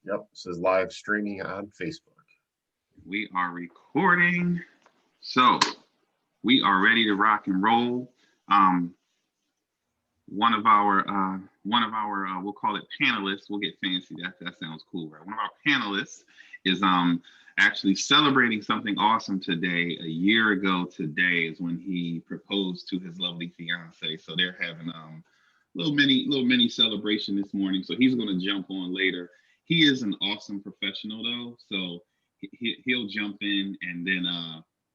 Yep, this is live streaming on Facebook. We are recording. So we are ready to rock and roll. Um, one of our we'll call it panelists. We'll get fancy. That sounds cool, right? One of our panelists is actually celebrating something awesome today. A year ago today is when he proposed to his lovely fiance. So they're having little mini celebration this morning. So he's going to jump on later. He is an awesome professional though, so he'll jump in and then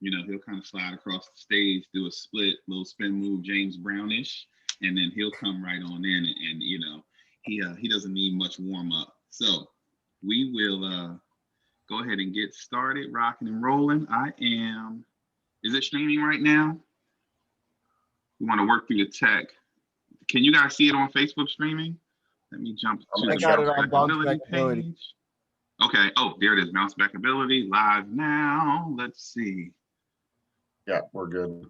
he'll kind of slide across the stage, do a split little spin move, James Brownish, and then he'll come right on in and he doesn't need much warm up. So we will go ahead and get started, rocking and rolling. Is it streaming right now? We want to work through the tech. Can you guys see it on Facebook streaming? Let me jump to the bounce back ability page. Okay. Oh, there it is. Bounce back ability live now. Let's see. Yeah, we're good.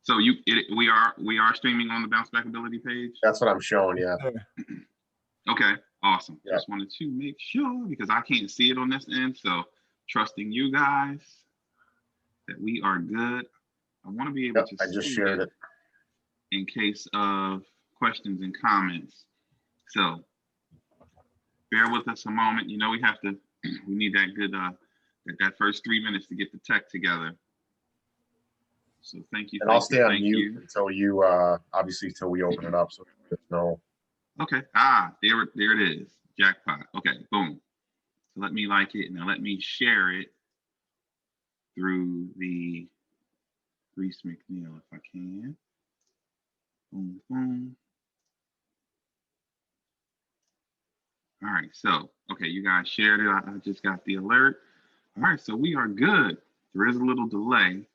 So we are streaming on the bounce back ability page. That's what I'm showing. Yeah. Okay. Awesome. Yeah. Just wanted to make sure because I can't see it on this end. So trusting you guys that we are good. I want to be able to. I just shared it. In case of questions and comments. So bear with us a moment. We need that good, that first 3 minutes to get the tech together. So thank you. And I'll stay on mute until you, obviously, until we open it up. So there's no. Okay. There it is. Jackpot. Okay. Boom. So let me like it. Now let me share it through the Reese McNeil if I can. Boom, boom. All right, so, okay, you guys shared it. I just got the alert. All right, so we are good. There is a little delay.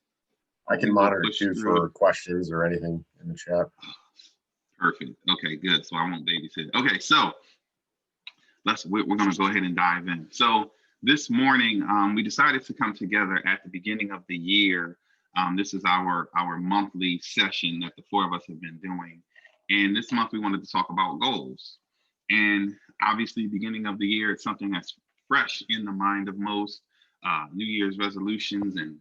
I can monitor too for questions or anything in the chat. Perfect. Okay, good. So I won't babysit. Okay, so we're going to go ahead and dive in. So this morning, we decided to come together at the beginning of the year. This is our monthly session that the four of us have been doing. And this month we wanted to talk about goals. And obviously, beginning of the year, it's something that's fresh in the mind of most. New Year's resolutions and,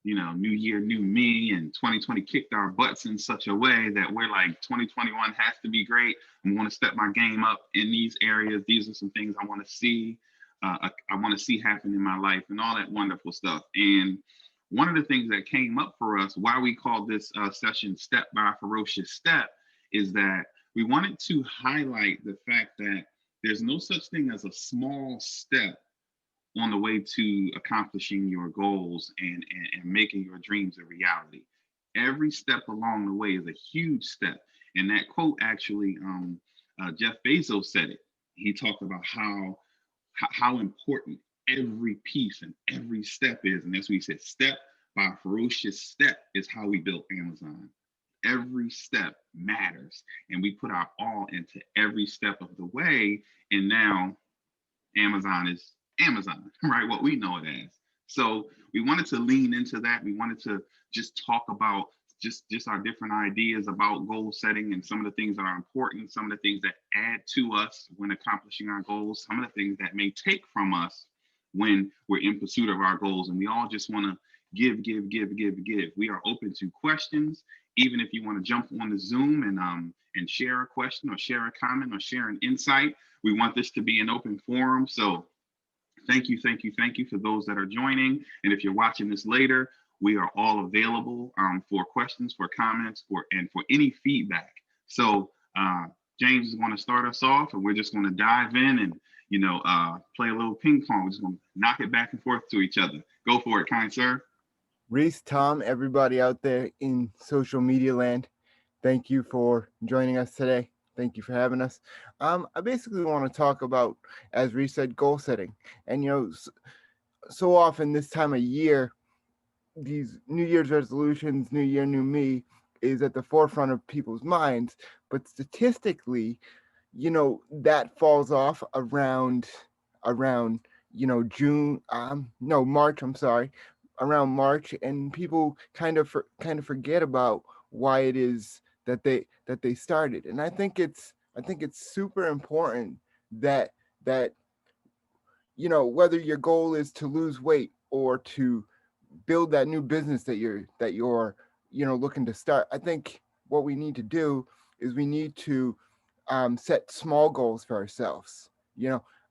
new year, new me, and 2020 kicked our butts in such a way that we're like, 2021 has to be great. I want to step my game up in these areas. These are some things I want to see. I want to see happen in my life and all that wonderful stuff. And one of the things that came up for us, why we called this session Step by Ferocious Step, is that we wanted to highlight the fact that there's no such thing as a small step on the way to accomplishing your goals and making your dreams a reality. Every step along the way is a huge step. And that quote actually, Jeff Bezos said it. He talked about how important every piece and every step is. And that's what he said, step by ferocious step is how we built Amazon. Every step matters. And we put our all into every step of the way. And now Amazon is Amazon, right? What we know it as. So we wanted to lean into that. We wanted to just talk about just our different ideas about goal setting and some of the things that are important, some of the things that add to us when accomplishing our goals, some of the things that may take from us when we're in pursuit of our goals. And we all just want to give. We are open to questions, even if you want to jump on the Zoom and share a question or share a comment or share an insight. We want this to be an open forum. So thank you for those that are joining. And if you're watching this later, we are all available for questions, for comments, for any feedback. So James is going to start us off, and we're just going to dive in and play a little ping pong. We're just going to knock it back and forth to each other. Go for it, kind sir. Reese, Tom, everybody out there in social media land, thank you for joining us today. Thank you for having us. I basically want to talk about, as Reese said, goal setting. And, so often this time of year, these New Year's resolutions, New Year, New Me, is at the forefront of people's minds. But statistically, that falls off around June, March, I'm sorry, around March, and people kind of forget about why it is that they started. And I think it's super important that that whether your goal is to lose weight or to build that new business that you're looking to start. I think what we need to do is we need to set small goals for ourselves.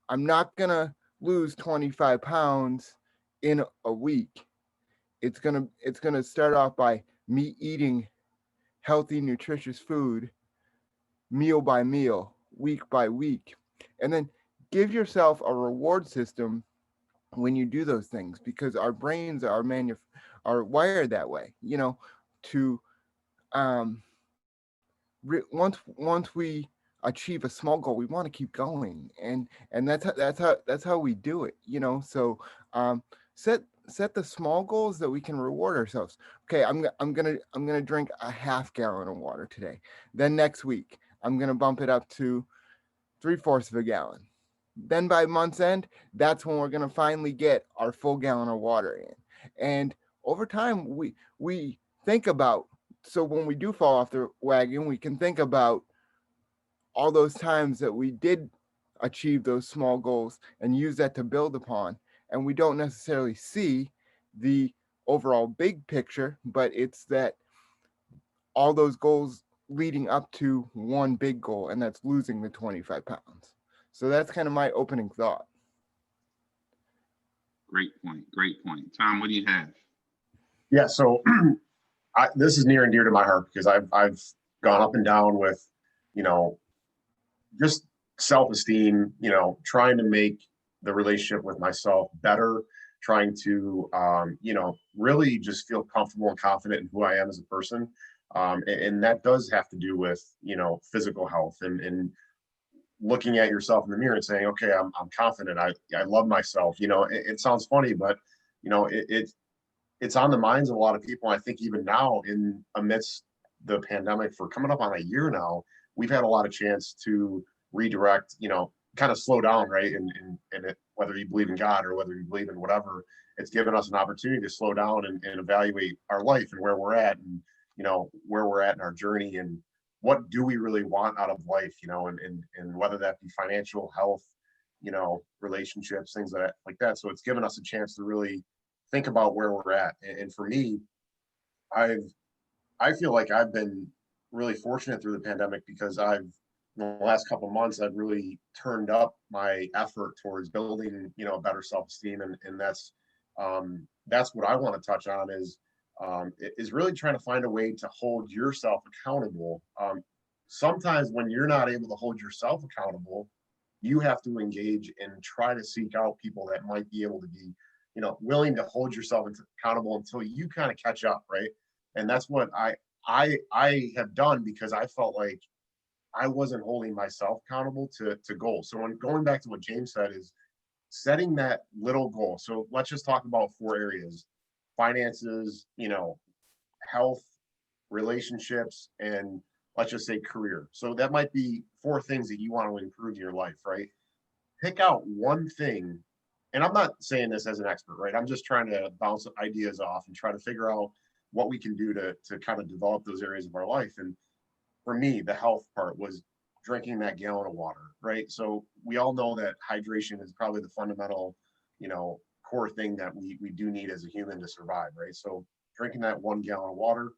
I'm not gonna lose 25 pounds in a week. It's gonna start off by me eating healthy, nutritious food meal by meal, week by week, and then give yourself a reward system when you do those things, because our brains are wired that way, to once we achieve a small goal, we want to keep going, and that's how we do it, so um set the small goals that we can reward ourselves. Okay, I'm gonna drink a half gallon of water today. Then next week I'm gonna bump it up to 3/4 of a gallon. Then by month's end, that's when we're gonna finally get our full gallon of water in. And over time, we think about, so when we do fall off the wagon, we can think about all those times that we did achieve those small goals and use that to build upon. And we don't necessarily see the overall big picture, but it's that all those goals leading up to one big goal, and that's losing the 25 pounds. So that's kind of my opening thought. Great point. Great point. Tom, what do you have? Yeah, so this is near and dear to my heart because I've gone up and down with, you know, just self-esteem, trying to make the relationship with myself better, trying to, really just feel comfortable and confident in who I am as a person. And that does have to do with, physical health and looking at yourself in the mirror and saying, okay, I'm confident. I love myself. It sounds funny, but, it's on the minds of a lot of people. I think even now in amidst the pandemic for coming up on a year now, we've had a lot of chance to redirect, kind of slow down, right? And whether you believe in God or whether you believe in whatever, it's given us an opportunity to slow down and evaluate our life and where we're at and, where we're at in our journey and what do we really want out of life, and whether that be financial health, relationships, things like that. So it's given us a chance to really think about where we're at. And for me, I feel like I've been really fortunate through the pandemic because in the last couple of months, I've really turned up my effort towards building, a better self-esteem. And that's what I want to touch on is really trying to find a way to hold yourself accountable. Sometimes when you're not able to hold yourself accountable, you have to engage and try to seek out people that might be able to be, willing to hold yourself accountable until you kind of catch up, right? And that's what I have done because I felt like I wasn't holding myself accountable to goals. So when going back to what James said is setting that little goal. So let's just talk about 4 areas: finances, health, relationships, and let's just say career. So that might be 4 things that you want to improve in your life, right? Pick out one thing. And I'm not saying this as an expert, right? I'm just trying to bounce ideas off and try to figure out what we can do to kind of develop those areas of our life. And for me, the health part was drinking that gallon of water, right? So we all know that hydration is probably the fundamental, core thing that we do need as a human to survive, right? So drinking that 1 gallon of water,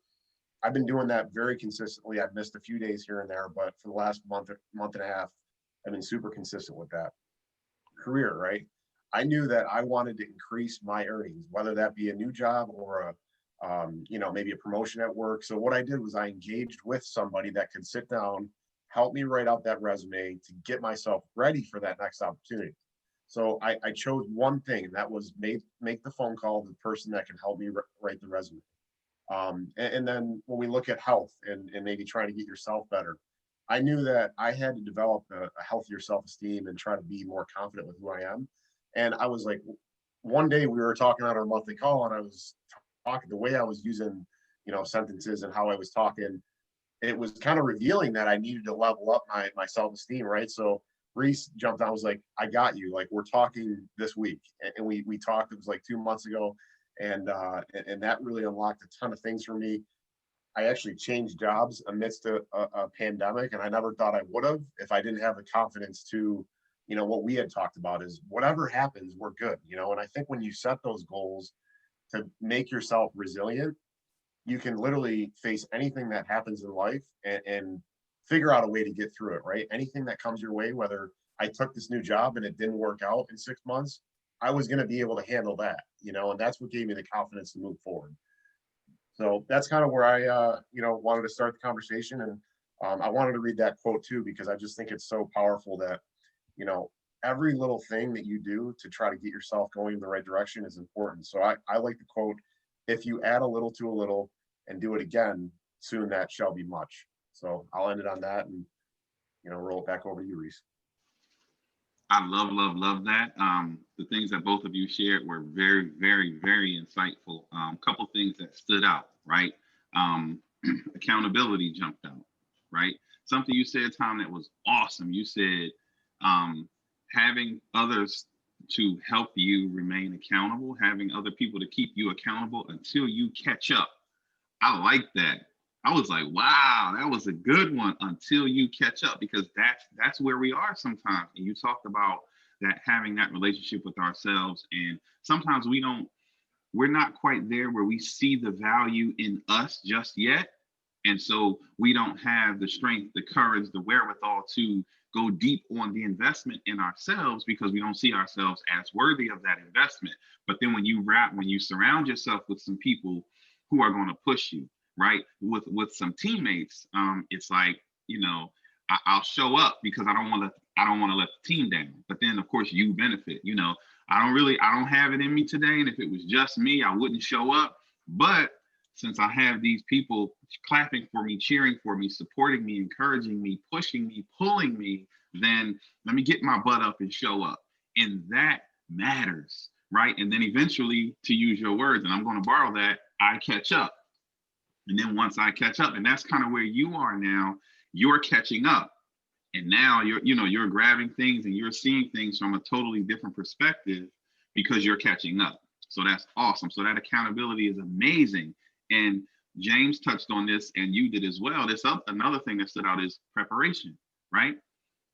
I've been doing that very consistently. I've missed a few days here and there, but for the last month and a half, I've been super consistent with that. Career, right? I knew that I wanted to increase my earnings, whether that be a new job or maybe a promotion at work. So what I did was I engaged with somebody that could sit down, help me write out that resume to get myself ready for that next opportunity. So I chose one thing, and that was make the phone call to the person that can help me write the resume. And then when we look at health and maybe trying to get yourself better, I knew that I had to develop a healthier self-esteem and try to be more confident with who I am. And I was like, one day we were talking on our monthly call, and I was talking the way I was using, sentences and how I was talking. It was kind of revealing that I needed to level up my self-esteem, right? So Reese jumped on, was like, I got you. Like, we're talking this week. And we talked, it was like 2 months ago. And that really unlocked a ton of things for me. I actually changed jobs amidst a pandemic, and I never thought I would have if I didn't have the confidence to what we had talked about is whatever happens, we're good, and I think when you set those goals to make yourself resilient, you can literally face anything that happens in life and figure out a way to get through it, right? Anything that comes your way, whether I took this new job and it didn't work out in 6 months, I was going to be able to handle that, and that's what gave me the confidence to move forward. So that's kind of where I, wanted to start the conversation. And I wanted to read that quote too, because I just think it's so powerful that, every little thing that you do to try to get yourself going in the right direction is important. So I like the quote, if you add a little to a little and do it again, soon that shall be much. So I'll end it on that and, roll it back over to you, Reese. I love that. The things that both of you shared were very, very, very insightful. Couple things that stood out, right? Accountability jumped out, right? Something you said, Tom, that was awesome. You said having others to help you remain accountable, having other people to keep you accountable until you catch up. I like that. I was like, wow, that was a good one, until you catch up, because that's where we are sometimes. And you talked about that, having that relationship with ourselves. And sometimes we're not quite there where we see the value in us just yet. And so we don't have the strength, the courage, the wherewithal to go deep on the investment in ourselves, because we don't see ourselves as worthy of that investment. But then when you surround yourself with some people who are going to push you, right, with some teammates, it's like, I'll show up because I don't want to let the team down. But then of course you benefit. I don't have it in me today, and if it was just me, I wouldn't show up. But since I have these people clapping for me, cheering for me, supporting me, encouraging me, pushing me, pulling me, then let me get my butt up and show up. And that matters, right? And then eventually, to use your words, and I'm going to borrow that, I catch up. And then once I catch up, and that's kind of where you are now, you're catching up. And now you're grabbing things and you're seeing things from a totally different perspective because you're catching up. So that's awesome. So that accountability is amazing. And James touched on this, and you did as well. Another thing that stood out is preparation, right?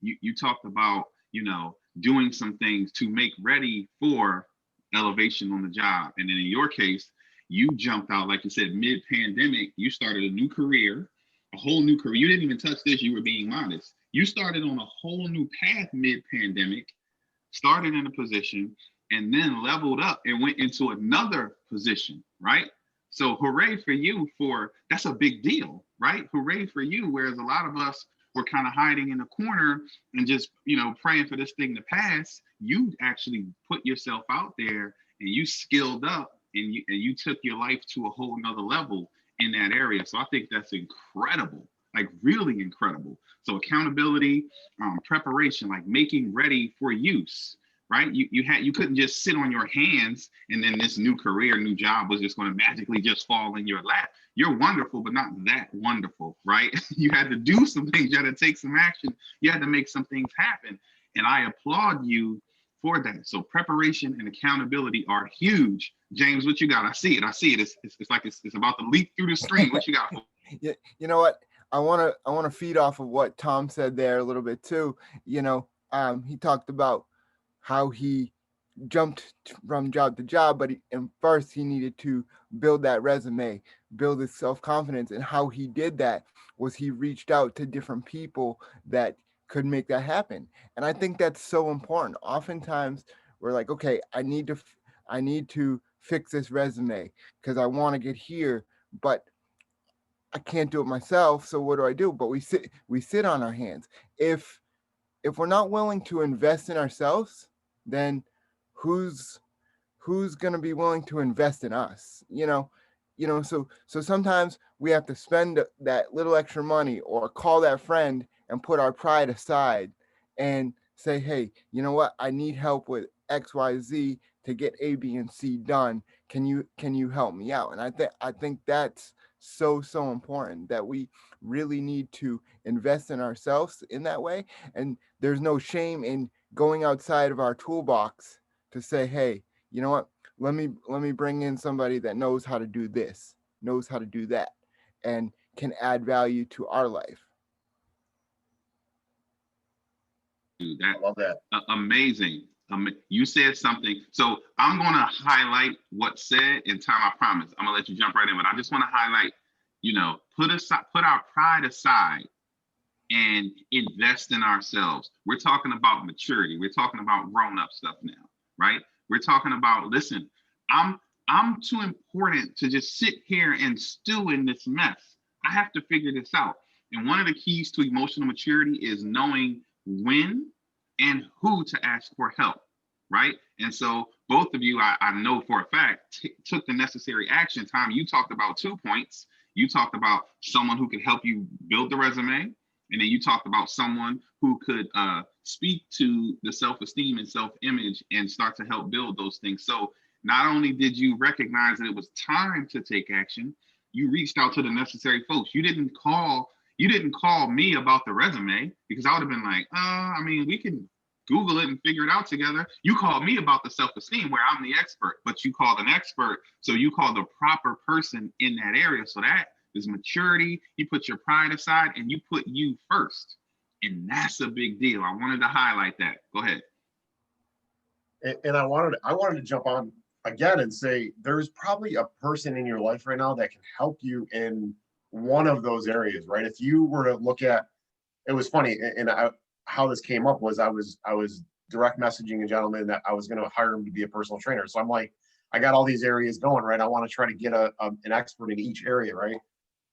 You talked about, doing some things to make ready for elevation on the job. And then in your case, you jumped out, like you said, mid-pandemic. You started a new career, a whole new career. You didn't even touch this. You were being modest. You started on a whole new path mid-pandemic, started in a position, and then leveled up and went into another position, right? So hooray for you that's a big deal, right? Hooray for you. Whereas a lot of us were kind of hiding in the corner and just, praying for this thing to pass. You actually put yourself out there and you skilled up, and you took your life to a whole nother level in that area. So I think that's incredible, like really incredible. So accountability, preparation, like making ready for use, right? You couldn't just sit on your hands and then this new career, new job was just going to magically just fall in your lap. You're wonderful, but not that wonderful, right? You had to do some things. You had to take some action. You had to make some things happen. And I applaud you for that. So preparation and accountability are huge. James, what you got? I see it. It's like it's about to leap through the screen. What you got? Yeah, you know what? I want to feed off of what Tom said there a little bit too. He talked about how he jumped from job to job, but first he needed to build that resume, build his self-confidence. And how he did that was he reached out to different people that could make that happen. And I think that's so important. Oftentimes we're like, okay, I need to fix this resume because I want to get here, but I can't do it myself. So what do? But we sit on our hands. If we're not willing to invest in ourselves, then who's going to be willing to invest in us? So sometimes we have to spend that little extra money or call that friend and put our pride aside and say, hey, you know what? I need help with XYZ to get A, B, and C done. Can you help me out? And I think that's so important, that we really need to invest in ourselves in that way. And there's no shame in going outside of our toolbox to say, hey, you know what? Let me bring in somebody that knows how to do this, knows how to do that, and can add value to our life. Dude, I love that. amazing. You said something. So I'm going to highlight what's said in time. I promise. I'm going to let you jump right in, but I just want to highlight, put our pride aside and invest in ourselves. We're talking about maturity. We're talking about grown-up stuff now, right? We're talking about, listen, I'm too important to just sit here and stew in this mess. I have to figure this out. And one of the keys to emotional maturity is knowing when and who to ask for help, right? And so both of you, I know for a fact, took the necessary action. Tom, you talked about 2 points. You talked about someone who could help you build the resume. And then you talked about someone who could speak to the self-esteem and self-image and start to help build those things. So not only did you recognize that it was time to take action, you reached out to the necessary folks. You didn't call me about the resume, because I would have been like, we can Google it and figure it out together. You called me about the self-esteem, where I'm the expert, but you called an expert. So you called the proper person in that area. So that is maturity. You put your pride aside and you put you first. And that's a big deal. I wanted to highlight that. Go ahead. And I wanted to jump on again and say, there's probably a person in your life right now that can help you in one of those areas, right? If you were to look at, it was funny, and how this came up was I was direct messaging a gentleman that I was going to hire him to be a personal trainer. So I'm like, I got all these areas going, right? I want to try to get an expert in each area, right?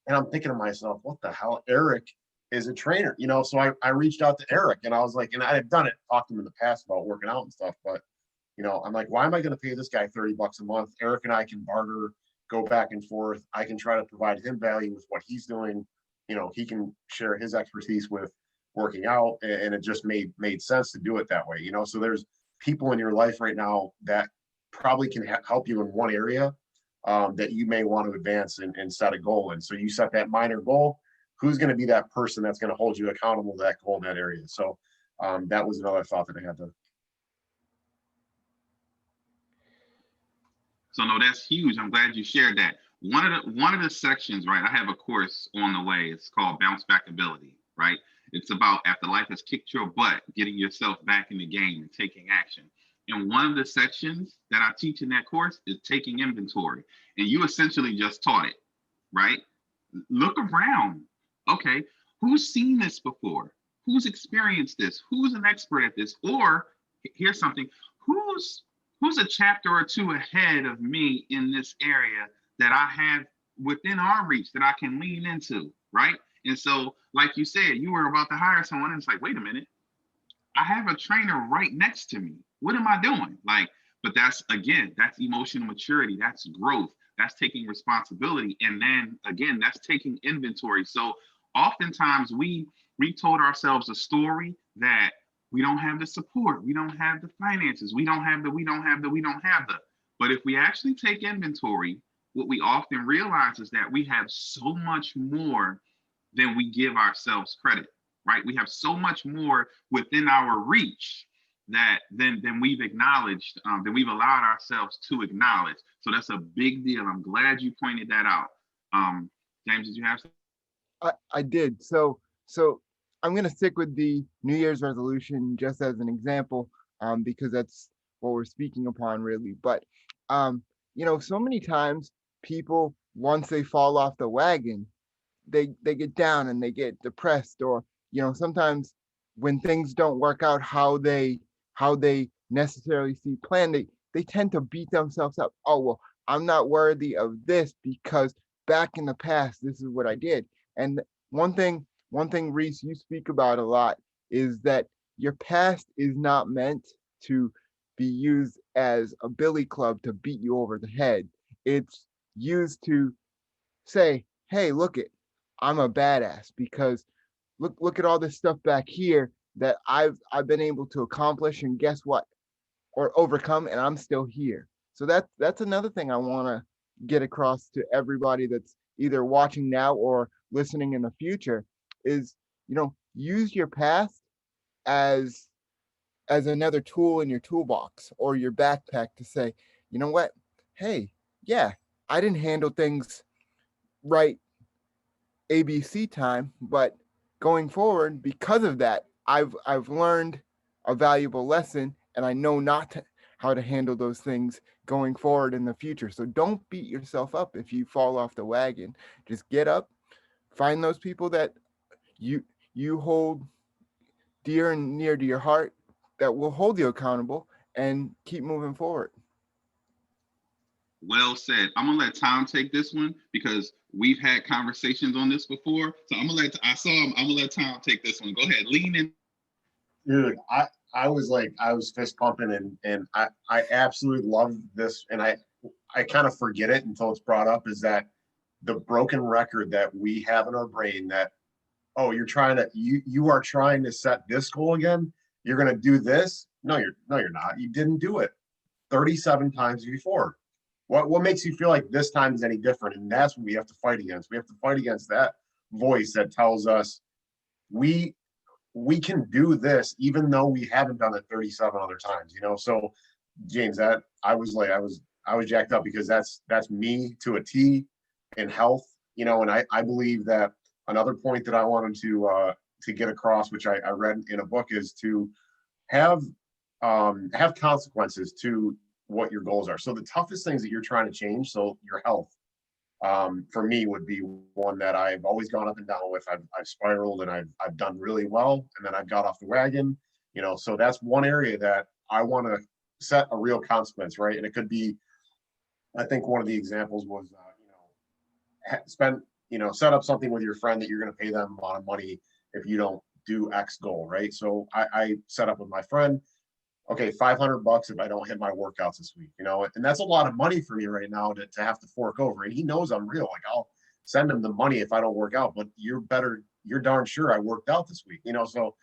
And I'm thinking to myself, what the hell? Eric is a trainer, So I reached out to Eric, and I was like, and I had done it, talked to him in the past about working out and stuff, but I'm like, why am I going to pay this guy $30 a month? Eric and I can barter, go back and forth. I can try to provide him value with what he's doing. He can share his expertise with working out, and it just made sense to do it that way. So there's people in your life right now that probably can help you in one area that you may want to advance and set a goal. And so you set that minor goal. Who's going to be that person that's going to hold you accountable to that goal in that area? So that was another thought that I had to. So no, that's huge. I'm glad you shared that. One of the sections, right? I have a course on the way. It's called Bounce Back Ability, right? It's about, after life has kicked your butt, getting yourself back in the game and taking action. And one of the sections that I teach in that course is taking inventory. And you essentially just taught it, right? Look around. Okay, who's seen this before? Who's experienced this? Who's an expert at this? Or here's something, who's a chapter or two ahead of me in this area that I have within our reach that I can lean into, right? And so, like you said, you were about to hire someone, and it's like, wait a minute, I have a trainer right next to me. What am I doing? But that's emotional maturity. That's growth. That's taking responsibility. And then again, that's taking inventory. So oftentimes we told ourselves a story that we don't have the support, we don't have the finances, we don't have the. But if we actually take inventory, what we often realize is that we have so much more than we give ourselves credit, right? We have so much more within our reach that than we've acknowledged, than we've allowed ourselves to acknowledge. So that's a big deal. I'm glad you pointed that out. James, did you have something? I did. So I'm going to stick with the New Year's resolution just as an example, because that's what we're speaking upon really. But, so many times people, once they fall off the wagon, they get down and they get depressed, or, sometimes when things don't work out how they necessarily see planned, they tend to beat themselves up. Oh, well, I'm not worthy of this because back in the past, this is what I did. And one thing, Reese, you speak about a lot is that your past is not meant to be used as a billy club to beat you over the head. It's used to say, hey, look it, I'm a badass because look at all this stuff back here that I've been able to accomplish, and guess what? Or overcome, and I'm still here. So that's another thing I want to get across to everybody that's either watching now or listening in the future is, use your past as another tool in your toolbox or your backpack to say, you know what? Hey, yeah, I didn't handle things right ABC time, but going forward, because of that, I've learned a valuable lesson, and I know how to handle those things going forward in the future. So don't beat yourself up if you fall off the wagon. Just get up, find those people that you you hold dear and near to your heart that will hold you accountable and keep moving forward. Well said. I'm gonna let Tom take this one because we've had conversations on this before. So I'm gonna let Tom take this one. Go ahead, lean in. Dude, I was fist pumping and I absolutely love this, and I kind of forget it until it's brought up, is that the broken record that we have in our brain that, oh, you are trying to set this goal again. You're gonna do this. No, you're not. You didn't do it 37 times before. What makes you feel like this time is any different? And that's what we have to fight against. We have to fight against that voice that tells us we can do this even though we haven't done it 37 other times, you know. So James, that I was jacked up because that's me to a T in health, you know. And I believe that another point that I wanted to get across, which I read in a book, is to have consequences to what your goals are. So the toughest things that you're trying to change, so your health, for me would be one that I've always gone up and down with. I've spiraled and I've done really well, and then I've got off the wagon, you know. So that's one area that I want to set a real consequence, right? And it could be, I think one of the examples was, set up something with your friend that you're going to pay them a lot of money if you don't do X goal, right? So I set up with my friend, okay, $500 if I don't hit my workouts this week, you know, and that's a lot of money for me right now to have to fork over. And he knows I'm real. Like, I'll send him the money if I don't work out, but you're darn sure I worked out this week, you know. So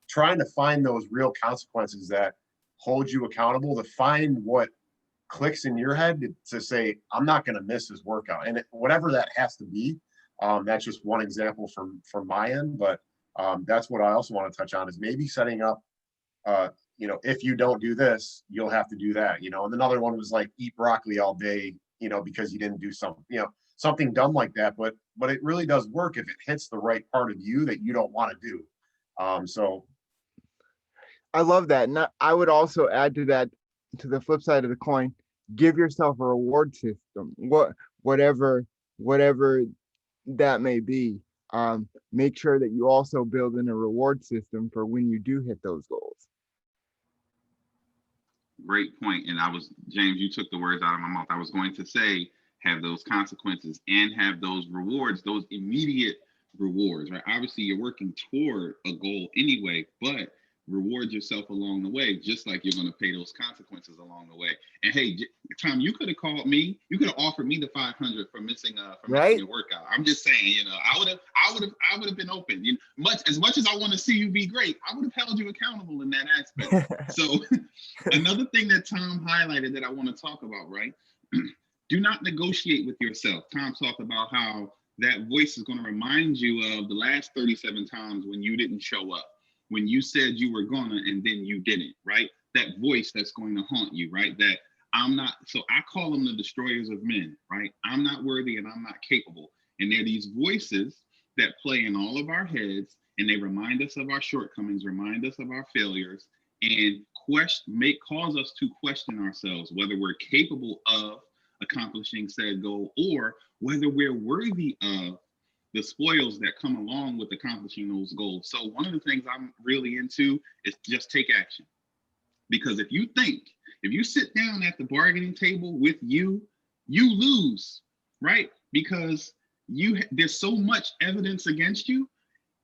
trying to find those real consequences that hold you accountable, to find what clicks in your head to say, I'm not going to miss this workout. And whatever that has to be, that's just one example from my end. But that's what I also want to touch on, is maybe setting up, if you don't do this, you'll have to do that, you know. And another one was like, eat broccoli all day, you know, because you didn't do something, you know, something dumb like that. But it really does work if it hits the right part of you that you don't want to do. So I love that. And I would also add to that, to the flip side of the coin, give yourself a reward system, whatever that may be. Make sure that you also build in a reward system for when you do hit those goals. Great point. And James, you took the words out of my mouth. I was going to say, have those consequences and have those rewards, those immediate rewards, right? Obviously, you're working toward a goal anyway, but reward yourself along the way, just like you're going to pay those consequences along the way. And hey, Tom, you could have called me. You could have offered me the 500 for missing your workout. I'm just saying, you know, I would have been open. You know, as much as I want to see you be great, I would have held you accountable in that aspect. So another thing that Tom highlighted that I want to talk about, right? Do not negotiate with yourself. Tom talked about how that voice is going to remind you of the last 37 times when you didn't show up, when you said you were gonna and then you didn't, right? That voice that's going to haunt you, right? That I'm not, so I call them the destroyers of men, right? I'm not worthy and I'm not capable. And they're these voices that play in all of our heads, and they remind us of our shortcomings, remind us of our failures, and cause us to question ourselves, whether we're capable of accomplishing said goal or whether we're worthy of the spoils that come along with accomplishing those goals. So one of the things I'm really into is just take action. Because if you sit down at the bargaining table with you lose, right? Because there's so much evidence against you.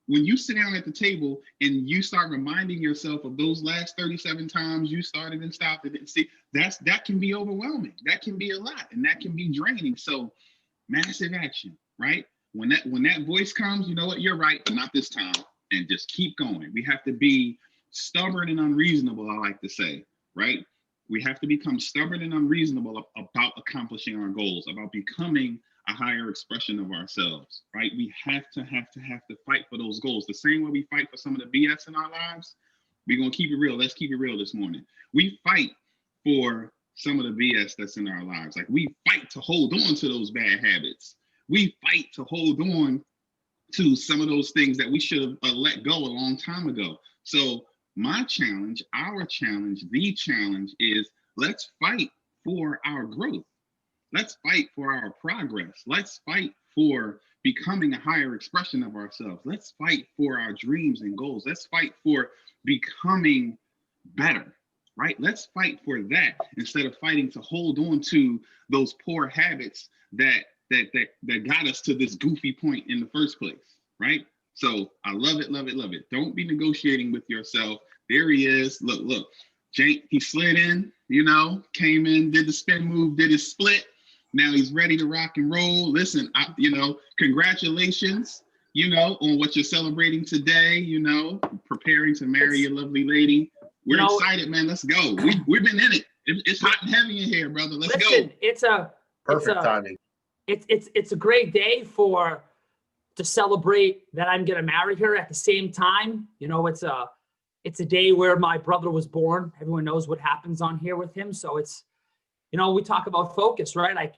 When you sit down at the table and you start reminding yourself of those last 37 times you started and stopped and didn't see, that can be overwhelming. That can be a lot, and that can be draining. So massive action, right? When that voice comes, you know what, you're right, but not this time, and just keep going. We have to be stubborn and unreasonable, I like to say, right? We have to become stubborn and unreasonable about accomplishing our goals, about becoming a higher expression of ourselves, right? We have to fight for those goals. The same way we fight for some of the BS in our lives, we're gonna keep it real. Let's keep it real this morning. We fight for some of the BS that's in our lives. Like, we fight to hold on to those bad habits. We fight to hold on to some of those things that we should have let go a long time ago. So my challenge, our challenge, the challenge is let's fight for our growth. Let's fight for our progress. Let's fight for becoming a higher expression of ourselves. Let's fight for our dreams and goals. Let's fight for becoming better, right? Let's fight for that instead of fighting to hold on to those poor habits that got us to this goofy point in the first place, right? So I love it, love it, love it. Don't be negotiating with yourself. There he is. Look. Jake, he slid in, came in, did the spin move, did his split. Now he's ready to rock and roll. Listen, congratulations, on what you're celebrating today, preparing to marry your lovely lady. We're excited, man. Let's go. We've been in it. It's hot and heavy in here, brother. Let's go. It's perfect timing. It's a great day to celebrate that I'm gonna marry her. At the same time, it's a day where my brother was born. Everyone knows what happens on here with him. So it's, we talk about focus, right? Like,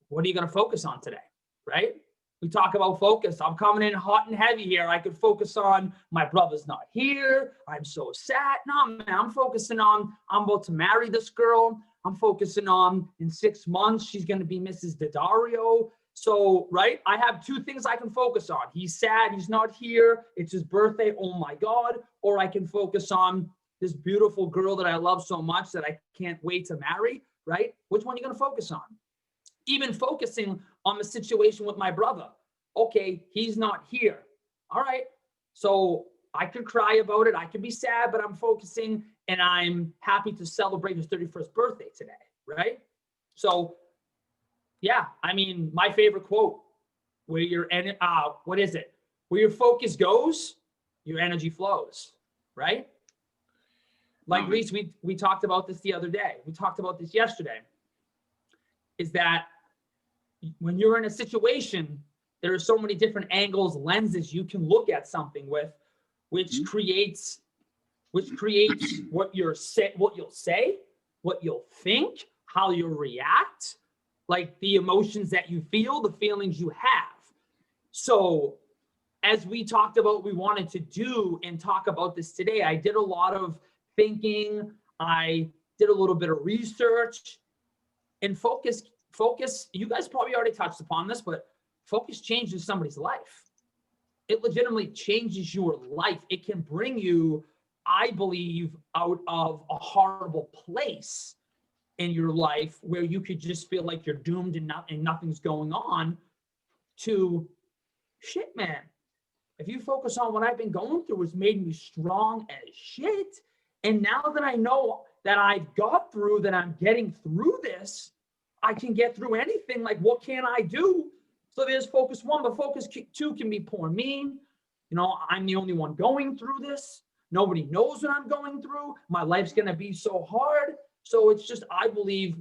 what are you going to focus on today, right? We talk about focus. I'm coming in hot and heavy here. I could focus on my brother's not here. I'm so sad. No, man, I'm focusing on, I'm about to marry this girl. I'm focusing on in 6 months, she's going to be Mrs. Daddario. So, right, I have two things I can focus on. He's sad, he's not here, it's his birthday, oh my God. Or I can focus on this beautiful girl that I love so much that I can't wait to marry, right? Which one are you gonna focus on? Even focusing on the situation with my brother. Okay, he's not here. All right, so I could cry about it, I could be sad, but I'm focusing and I'm happy to celebrate his 31st birthday today, right? So, yeah, I mean, my favorite quote, where what is it? Where your focus goes, your energy flows, right? Like Reese, we talked about this the other day. We talked about this yesterday. Is that when you're in a situation, there are so many different angles, lenses you can look at something with, which creates what you'll say, what you'll think, how you'll react, like the emotions that you feel, the feelings you have. So as we talked about, we wanted to do and talk about this today, I did a lot of thinking. I did a little bit of research, and focus, you guys probably already touched upon this, but focus changes somebody's life. It legitimately changes your life. It can bring you, I believe, out of a horrible place in your life where you could just feel like you're doomed and nothing's going on, to shit, man. If you focus on what I've been going through, it's made me strong as shit. And now that I know that I've got through, that I'm getting through this, I can get through anything. Like, what can I do? So there's focus one, but focus two can be poor me. I'm the only one going through this. Nobody knows what I'm going through. My life's going to be so hard. So it's just, I believe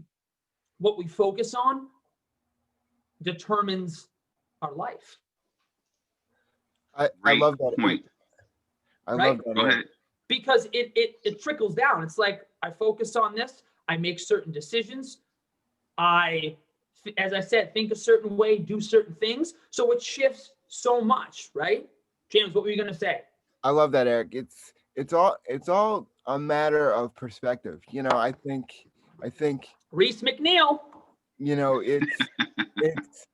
what we focus on determines our life. I love that point. I love that. Go ahead. Because it trickles down. It's like, I focus on this. I make certain decisions. As I said, think a certain way, do certain things. So it shifts so much, right? James, what were you going to say? I love that, Eric. It's all a matter of perspective. I think Reese McNeil. It's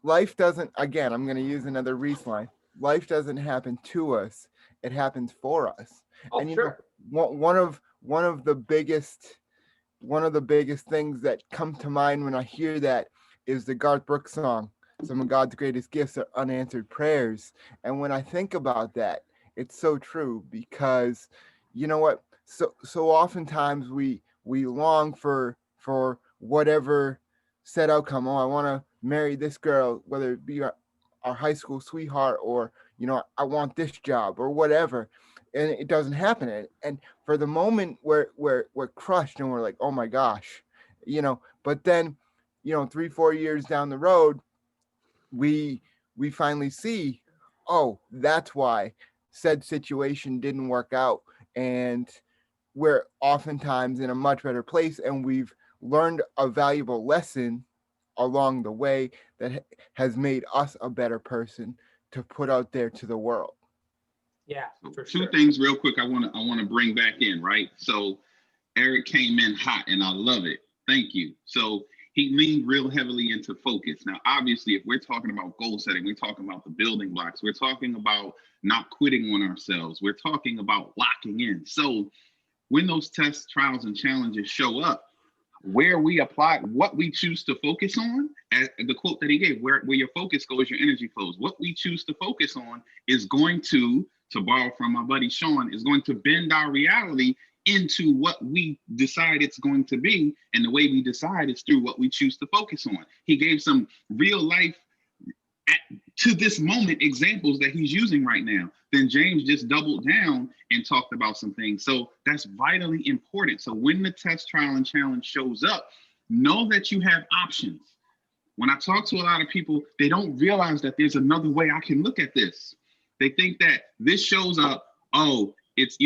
life doesn't, again, I'm going to use another Reese line. Life doesn't happen to us. It happens for us. Oh, and sure. One of the biggest things that come to mind when I hear that is the Garth Brooks song, "Some of God's Greatest Gifts Are Unanswered Prayers." And when I think about that, it's so true, because you know what? So oftentimes we long for whatever set outcome. Oh, I want to marry this girl, whether it be our high school sweetheart, or I want this job or whatever, and it doesn't happen. And for the moment we're crushed and we're like, oh my gosh, but then 3-4 years down the road, we finally see, oh, that's why said situation didn't work out, and we're oftentimes in a much better place, and we've learned a valuable lesson along the way that has made us a better person to put out there to the world. Yeah, So for two sure. things real quick I want to bring back in, right? So Eric came in hot and I love it. Thank you. So he leaned real heavily into focus. Now, obviously, if we're talking about goal setting, we're talking about the building blocks, we're talking about not quitting on ourselves, we're talking about locking in. So when those tests, trials, and challenges show up, where we apply, what we choose to focus on, as the quote that he gave, where your focus goes, your energy flows. What we choose to focus on is going to borrow from my buddy Sean, is going to bend our reality into what we decide it's going to be. And the way we decide is through what we choose to focus on. He gave some real life to this moment examples that he's using right now. Then James just doubled down and talked about some things. So that's vitally important. So when the test, trial, and challenge shows up, know that you have options. When I talk to a lot of people, they don't realize that there's another way I can look at this. They think that this shows up, oh, it's,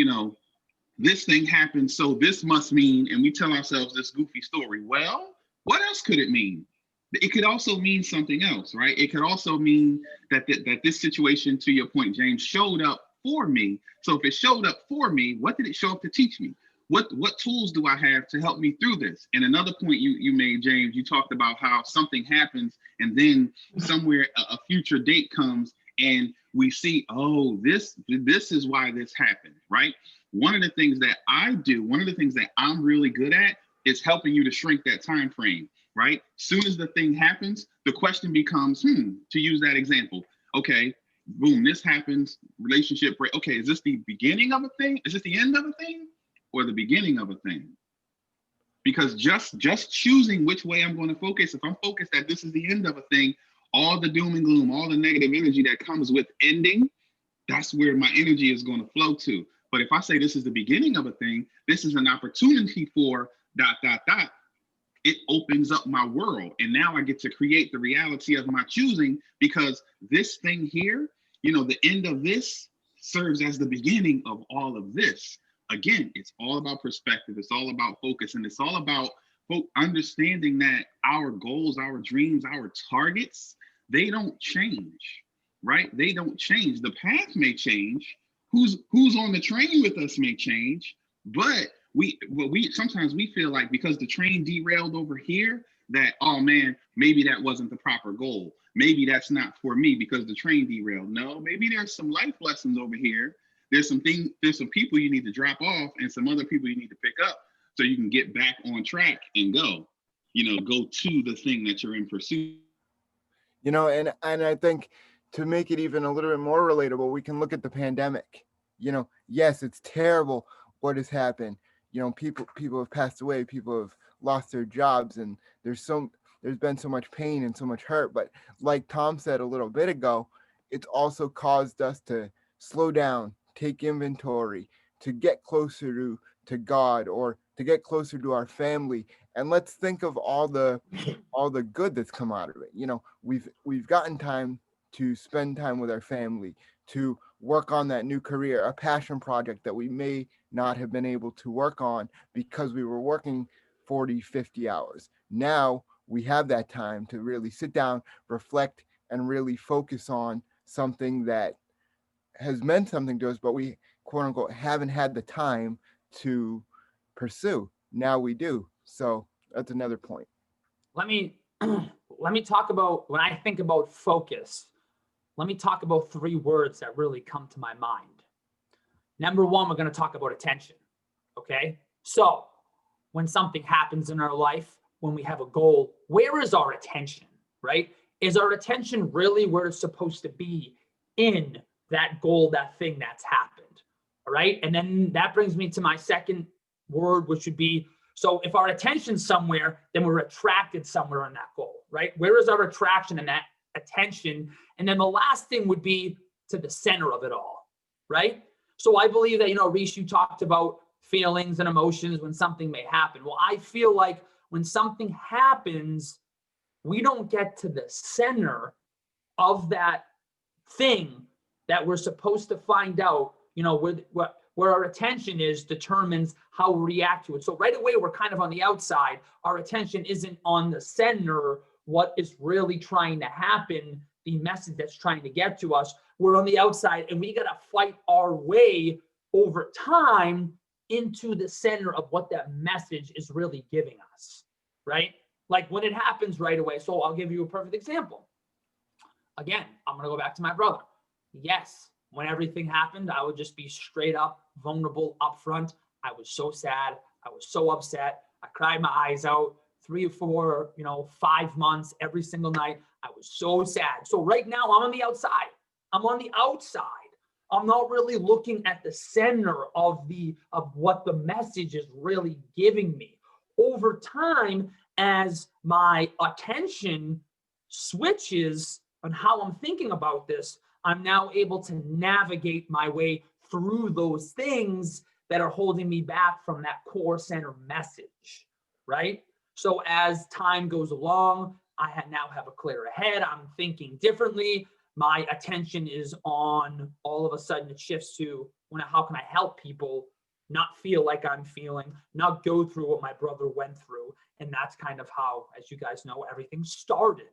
this thing happened, so this must mean, and we tell ourselves this goofy story. Well, what else could it mean? It could also mean something else, right? It could also mean that this situation, to your point, James, showed up for me. So if it showed up for me, what did it show up to teach me? What tools do I have to help me through this? And another point you made, James, you talked about how something happens and then somewhere a future date comes and we see, oh, this is why this happened, right? One of the things that I do, one of the things that I'm really good at is helping you to shrink that time frame. Right? Soon as the thing happens, the question becomes, to use that example, okay, boom, this happens, relationship break. Okay, is this the beginning of a thing? Is this the end of a thing or the beginning of a thing? Because just choosing which way I'm going to focus, if I'm focused that this is the end of a thing, all the doom and gloom, all the negative energy that comes with ending, that's where my energy is going to flow to. But if I say this is the beginning of a thing, this is an opportunity for ... it opens up my world. And now I get to create the reality of my choosing, because this thing here, the end of this serves as the beginning of all of this. Again, it's all about perspective. It's all about focus. And it's all about understanding that our goals, our dreams, our targets, they don't change, right? They don't change. The path may change. Who's on the train with us may change, but we sometimes we feel like because the train derailed over here that, oh man, maybe that wasn't the proper goal. Maybe that's not for me because the train derailed. No, maybe there's some life lessons over here. There's some people you need to drop off and some other people you need to pick up so you can get back on track and go to the thing that you're in pursuit. And I think to make it even a little bit more relatable, we can look at the pandemic. Yes, it's terrible what has happened. People have passed away, people have lost their jobs, and there's been so much pain and so much hurt. But like Tom said a little bit ago, it's also caused us to slow down, take inventory, to get closer to God, or to get closer to our family. And let's think of all the good that's come out of it. We've gotten time to spend time with our family, to work on that new career, a passion project that we may not have been able to work on because we were working 40, 50 hours. Now we have that time to really sit down, reflect, and really focus on something that has meant something to us, but we, quote unquote, haven't had the time to pursue. Now we do. So that's another point. Let me talk about, when I think about focus, let me talk about 3 words that really come to my mind. Number 1, we're going to talk about attention. Okay. So when something happens in our life, when we have a goal, where is our attention, right? Is our attention really where it's supposed to be in that goal, that thing that's happened? All right. And then that brings me to my second word, which would be, so if our attention's somewhere, then we're attracted somewhere in that goal, right? Where is our attraction in that attention? And then the last thing would be to the center of it all, right? So I believe that, Reese, you talked about feelings and emotions when something may happen. Well, I feel like when something happens, we don't get to the center of that thing that we're supposed to find out, where our attention is determines how we react to it. So right away, we're kind of on the outside. Our attention isn't on the center, what is really trying to happen, the message that's trying to get to us. we're on the outside, and we got to fight our way over time into the center of what that message is really giving us, right? Like when it happens right away. So I'll give you a perfect example. Again, I'm going to go back to my brother. Yes, when everything happened, I would just be straight up vulnerable up front. I was so sad. I was so upset. I cried my eyes out 3 or 4, 5 months every single night. I was so sad. So right now I'm on the outside. I'm on the outside. I'm not really looking at the center of what the message is really giving me. Over time, as my attention switches on how I'm thinking about this, I'm now able to navigate my way through those things that are holding me back from that core center message, right? So as time goes along, I now have a clearer head. I'm thinking differently. My attention is on, all of a sudden it shifts to, how can I help people not feel like I'm feeling, not go through what my brother went through. And that's kind of how, as you guys know, everything started.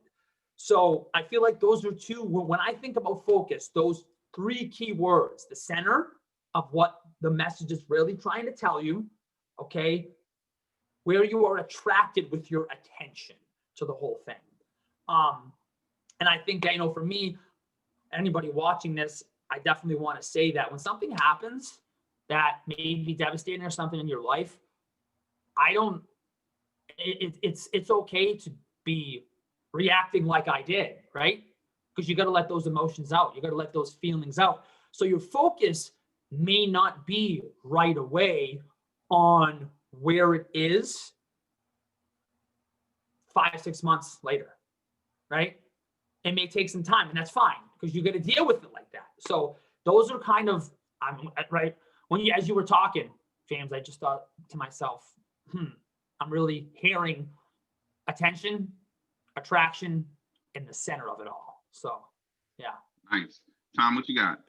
So I feel like those are two, when I think about focus, those 3 key words, the center of what the message is really trying to tell you, okay, where you are attracted with your attention to the whole thing. And I think, for me, anybody watching this, I definitely want to say that when something happens that may be devastating or something in your life, it's okay to be reacting like I did, right? Because you got to let those emotions out. You got to let those feelings out. So your focus may not be right away on where it is 5, 6 months later, right? It may take some time, and that's fine because you got to deal with it like that. So those are kind of, right? As you were talking, James, I just thought to myself, I'm really hearing attention, attraction, in the center of it all. So, yeah. Nice. Tom, what you got?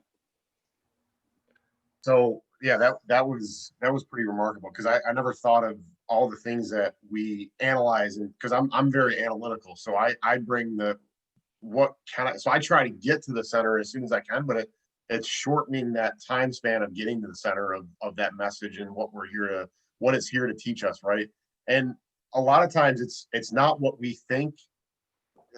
So yeah, that was pretty remarkable because I never thought of all the things that we analyze, and because I'm very analytical, so I bring so I try to get to the center as soon as I can, but it's shortening that time span of getting to the center of that message and what it's here to teach us, right? And a lot of times it's not what we think.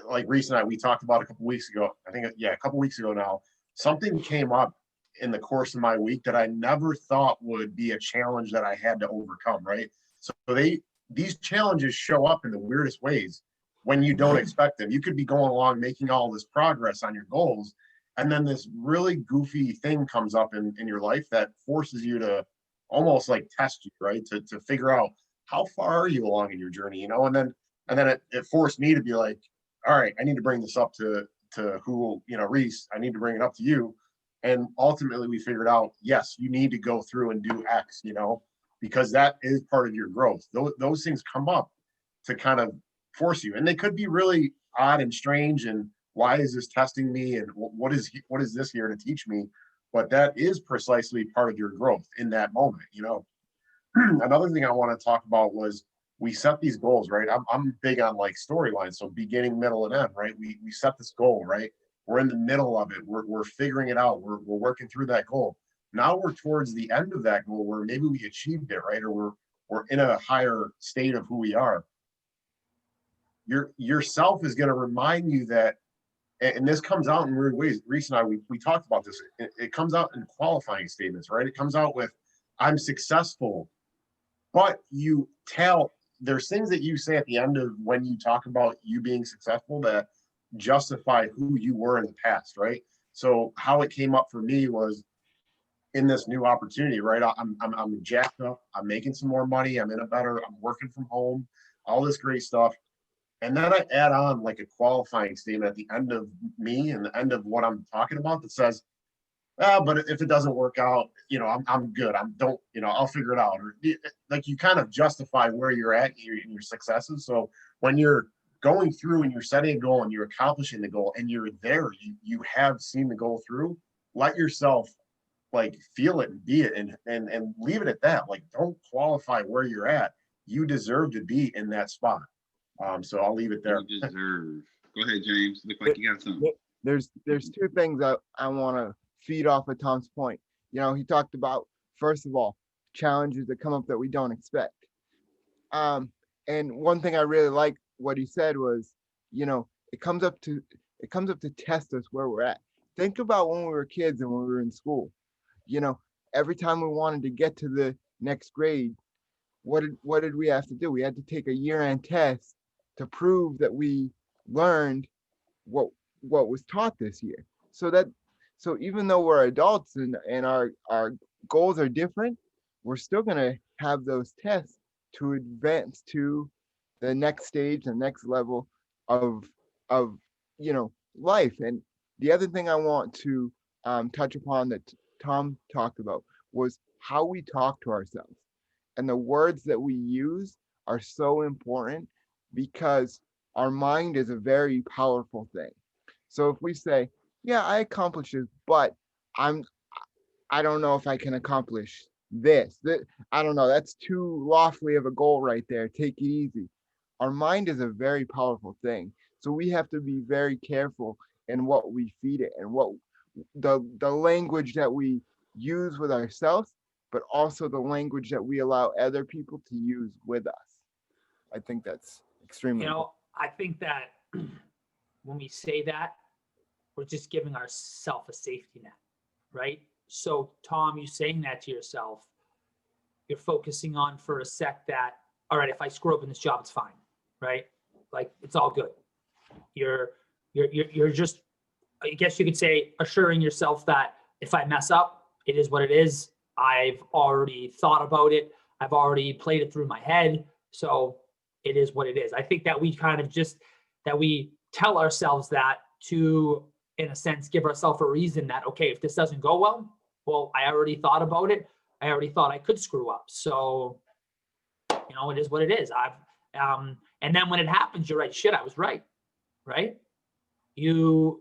Like Reese and I, we talked about a couple weeks ago. I think, a couple weeks ago now, something came up in the course of my week that I never thought would be a challenge that I had to overcome, right? So these challenges show up in the weirdest ways when you don't expect them. You could be going along making all this progress on your goals, and then this really goofy thing comes up in your life that forces you to almost like test you, right? To figure out how far are you along in your journey, and then it forced me to be like, all right, I need to bring this up to who, Reese, I need to bring it up to you. And ultimately we figured out, yes, you need to go through and do X, because that is part of your growth. Those things come up to kind of force you. And they could be really odd and strange. And why is this testing me? And what is this here to teach me? But that is precisely part of your growth in that moment, Another thing I want to talk about was we set these goals, right? I'm big on like storylines. So beginning, middle, and end, right? We set this goal, right? We're in the middle of it. We're figuring it out. We're working through that goal. Now we're towards the end of that goal where maybe we achieved it, right? Or we're in a higher state of who we are. Yourself is going to remind you that, and this comes out in weird ways. Reese and I, we talked about this. It comes out in qualifying statements, right? It comes out with, I'm successful, but there's things that you say at the end of when you talk about you being successful that justify who you were in the past, right? So how it came up for me was in this new opportunity, right? I'm jacked up. I'm making some more money. I'm working from home, all this great stuff. And then I add on like a qualifying statement at the end of me and the end of what I'm talking about that says, but if it doesn't work out, I'm good. I'll figure it out. Or like you kind of justify where you're at in your successes. So when you're going through and you're setting a goal and you're accomplishing the goal and you're there, you have seen the goal through, let yourself like feel it and be it and leave it at that. Like don't qualify where you're at. You deserve to be in that spot. So I'll leave it there. You deserve. Go ahead, James. Look like you got something. there's two things I want to feed off of Tom's point. You know, he talked about, first of all, challenges that come up that we don't expect. And one thing I really like what he said was, you know, it comes up to test us where we're at. Think about when we were kids and when we were in school. You know, every time we wanted to get to the next grade, what did we have to do? We had to take a year-end test to prove that we learned what was taught this year. So even though we're adults and our goals are different, we're still gonna have those tests to advance to the next stage, the next level of of life. And the other thing I want to touch upon that Tom talked about was how we talk to ourselves, and the words that we use are so important because our mind is a very powerful thing. So if we say, yeah, I accomplished this, but I'm I don't know if I can accomplish this. I don't know. That's too lofty of a goal right there. Take it easy. Our mind is a very powerful thing. So we have to be very careful in what we feed it and what the language that we use with ourselves, but also the language that we allow other people to use with us. I think that's extremely important. I think that when we say that, we're just giving ourselves a safety net, right? So, Tom, you saying that to yourself, you're focusing on for a sec that, all right, if I screw up in this job, it's fine, right? Like, it's all good. You're just, I guess you could say, assuring yourself that if I mess up, it is what it is. I've already thought about it. I've already played it through my head. So it is what it is. I think that we kind of that we tell ourselves that to, in a sense, give ourselves a reason that, okay, if this doesn't go well, I already thought about it. I already thought I could screw up. So, it is what it is. And then when it happens, you're right. Shit, I was right. Right.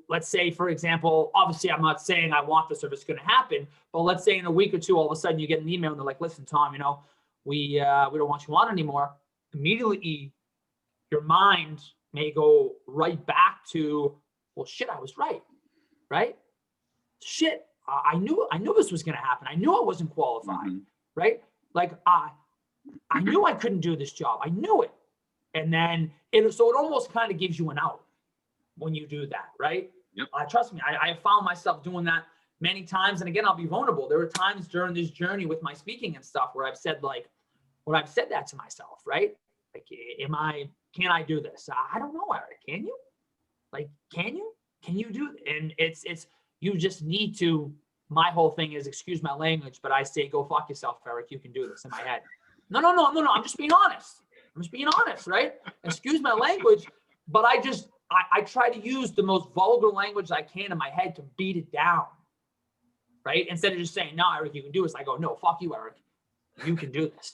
Let's say, for example, obviously I'm not saying I want this or it's going to happen, but let's say in a week or two, all of a sudden you get an email and they're like, listen, Tom, we don't want you on anymore. Immediately your mind may go right back to, well, shit, I was right. Right. Shit. I knew this was going to happen. I knew I wasn't qualified. Mm-hmm. Right. Like I knew I couldn't do this job. I knew it. And then so it almost kind of gives you an out when you do that, right? Yep. Trust me, I found myself doing that many times. And again, I'll be vulnerable. There were times during this journey with my speaking and stuff where I've said that to myself, right? Like, can I do this? I don't know, Eric. Can you? Like, can you do it? And it's you just need to, my whole thing is, excuse my language, but I say, go fuck yourself, Eric. You can do this in my head. No. I'm just being honest. Right? Excuse my language, but I try to use the most vulgar language I can in my head to beat it down, right? Instead of just saying, no, Eric, you can do this. I go, no, fuck you, Eric. You can do this.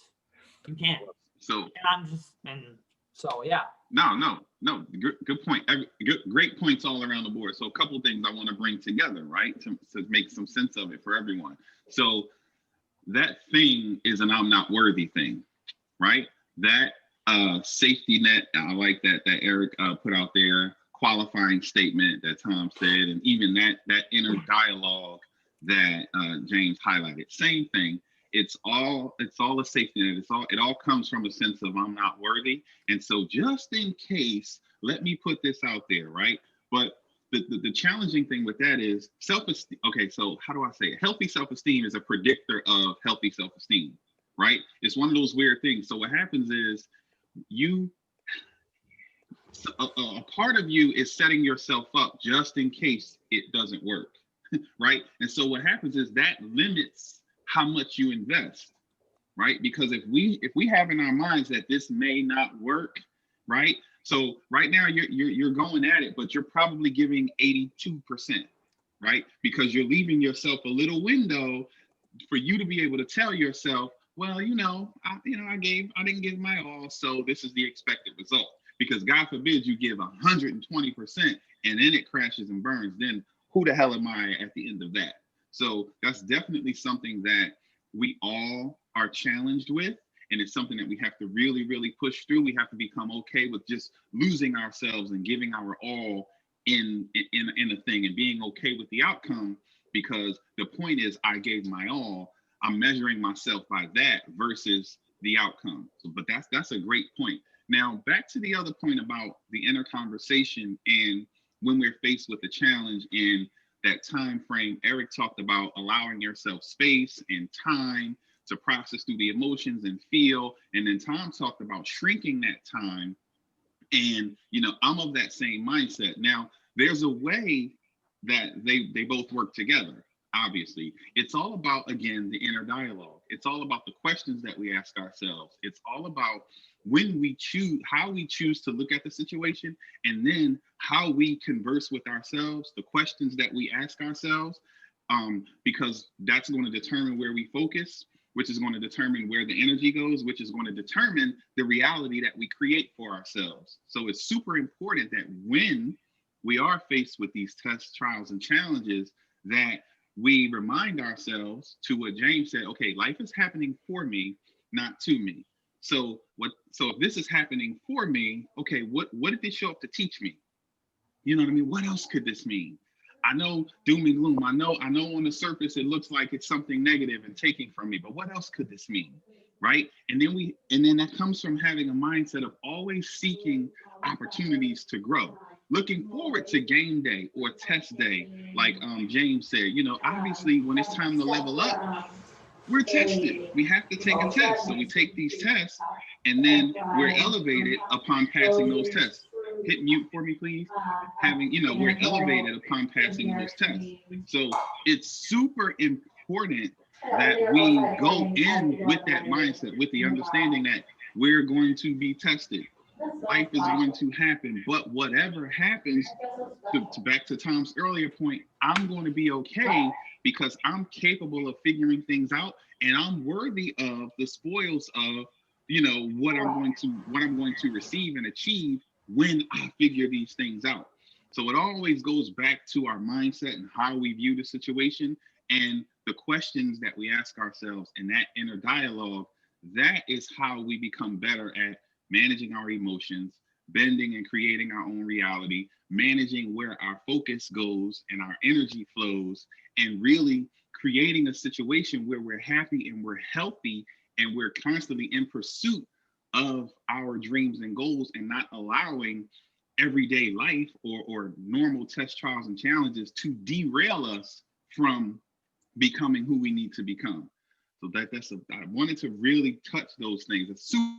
You can. So, yeah. No. Good point. Great points all around the board. So a couple of things I want to bring together, right? To make some sense of it for everyone. So that thing is an I'm not worthy thing, right? That safety net, I like that Eric put out there, qualifying statement that Tom said, and even that inner dialogue that James highlighted. Same thing. It's all a safety net. It all comes from a sense of I'm not worthy. And so just in case, let me put this out there, right? But the challenging thing with that is self-esteem. Okay, so how do I say it? Healthy self-esteem is a predictor of healthy self-esteem, right? It's one of those weird things. So what happens is a part of you is setting yourself up just in case it doesn't work, right? And so what happens is that limits how much you invest, right? Because if we have in our minds that this may not work, right? So right now you're going at it, but you're probably giving 82%, right? Because you're leaving yourself a little window for you to be able to tell yourself, well, I didn't give my all, so this is the expected result. Because God forbid you give 120% and then it crashes and burns, then who the hell am I at the end of that? So that's definitely something that we all are challenged with. And it's something that we have to really, really push through. We have to become okay with just losing ourselves and giving our all in a thing and being okay with the outcome, because the point is I gave my all. I'm measuring myself by that versus the outcome. So, but that's a great point. Now back to the other point about the inner conversation, and when we're faced with a challenge in that time frame, Eric talked about allowing yourself space and time to process through the emotions and feel. And then Tom talked about shrinking that time. And, you know, I'm of that same mindset. Now, there's a way that they both work together. Obviously, it's all about, again, the inner dialogue. It's all about the questions that we ask ourselves. It's all about when we choose, how we choose to look at the situation, and then how we converse with ourselves, the questions that we ask ourselves, because that's going to determine where we focus, which is going to determine where the energy goes, which is going to determine the reality that we create for ourselves. So it's super important that when we are faced with these tests, trials, and challenges, that we remind ourselves to what James said, okay, life is happening for me, not to me. So if this is happening for me, okay, what did this show up to teach me? You know what I mean? What else could this mean? I know doom and gloom. I know on the surface it looks like it's something negative and taking from me, but what else could this mean? Right? And then that comes from having a mindset of always seeking opportunities to grow. Looking forward to game day or test day, like James said, you know, obviously when it's time to level up, we're tested. We have to take a test. So we take these tests and then we're elevated upon passing those tests. Hit mute for me, please. We're elevated upon passing those tests. So it's super important that we go in with that mindset, with the understanding that we're going to be tested. Life is going to happen, but whatever happens, back to Tom's earlier point, I'm going to be okay because I'm capable of figuring things out, and I'm worthy of the spoils of, you know, what I'm going to receive and achieve when I figure these things out. So it always goes back to our mindset and how we view the situation and the questions that we ask ourselves, and that inner dialogue. That is how we become better at managing our emotions, bending and creating our own reality, managing where our focus goes and our energy flows, and really creating a situation where we're happy and we're healthy and we're constantly in pursuit of our dreams and goals, and not allowing everyday life or normal tests, trials, and challenges to derail us from becoming who we need to become. So I wanted to really touch those things. It's super.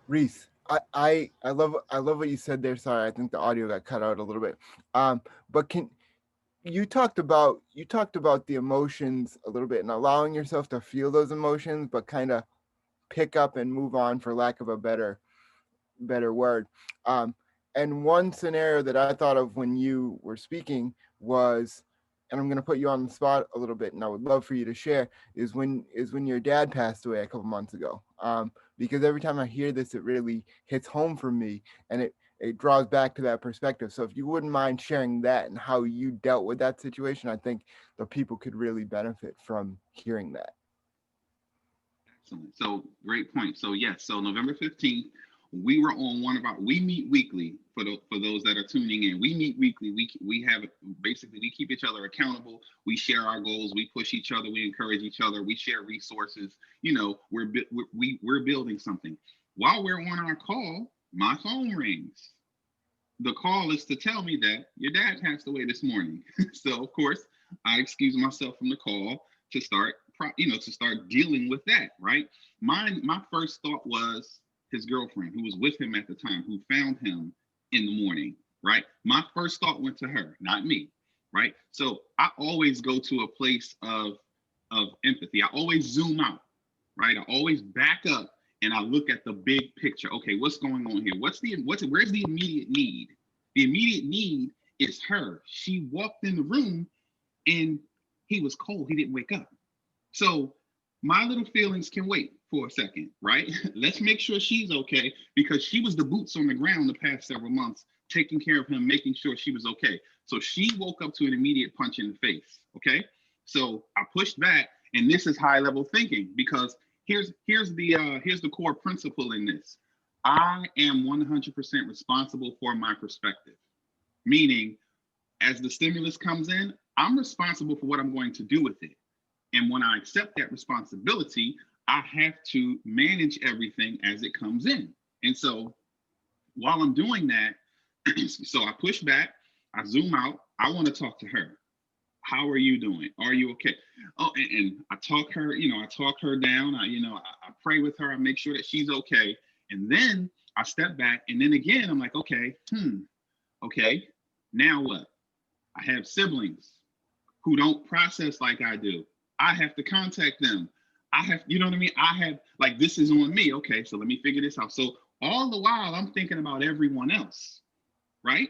Reese, I love what you said there. Sorry, I think the audio got cut out a little bit. But you talked about the emotions a little bit and allowing yourself to feel those emotions, but kind of pick up and move on, for lack of a better word. And one scenario that I thought of when you were speaking was, and I'm going to put you on the spot a little bit, and I would love for you to share, is when your dad passed away a couple months ago. Because every time I hear this, it really hits home for me, and it draws back to that perspective. So if you wouldn't mind sharing that and how you dealt with that situation, I think the people could really benefit from hearing that. Excellent. So great point. So yes, so November 15th, we were on we meet weekly for those that are tuning in. We meet weekly. We have, basically, we keep each other accountable. We share our goals. We push each other. We encourage each other. We share resources. You know, we're building something. While we're on our call, my phone rings. The call is to tell me that your dad passed away this morning. So of course, I excuse myself from the call to start dealing with that, right? My first thought was his girlfriend, who was with him at the time, who found him in the morning, right? My first thought went to her, not me, right? So I always go to a place of empathy. I always zoom out, right? I always back up and I look at the big picture. Okay, what's going on here? Where's the immediate need? The immediate need is her. She walked in the room and he was cold. He didn't wake up. So my little feelings can wait for a second, right? Let's make sure she's okay, because she was the boots on the ground the past several months, taking care of him, making sure she was okay. So she woke up to an immediate punch in the face, okay? So I pushed back, and this is high level thinking, because here's the core principle in this. I am 100% responsible for my perspective. Meaning, as the stimulus comes in, I'm responsible for what I'm going to do with it. And when I accept that responsibility, I have to manage everything as it comes in. And so while I'm doing that, so I push back, I zoom out, I want to talk to her. How are you doing? Are you okay? Oh, and I talk her, I talk her down. I pray with her. I make sure that she's okay. And then I step back, and then again, I'm like, okay, now what? I have siblings who don't process like I do. I have to contact them. You know what I mean? I have, like, this is on me. Okay, so let me figure this out. So all the while, I'm thinking about everyone else, right?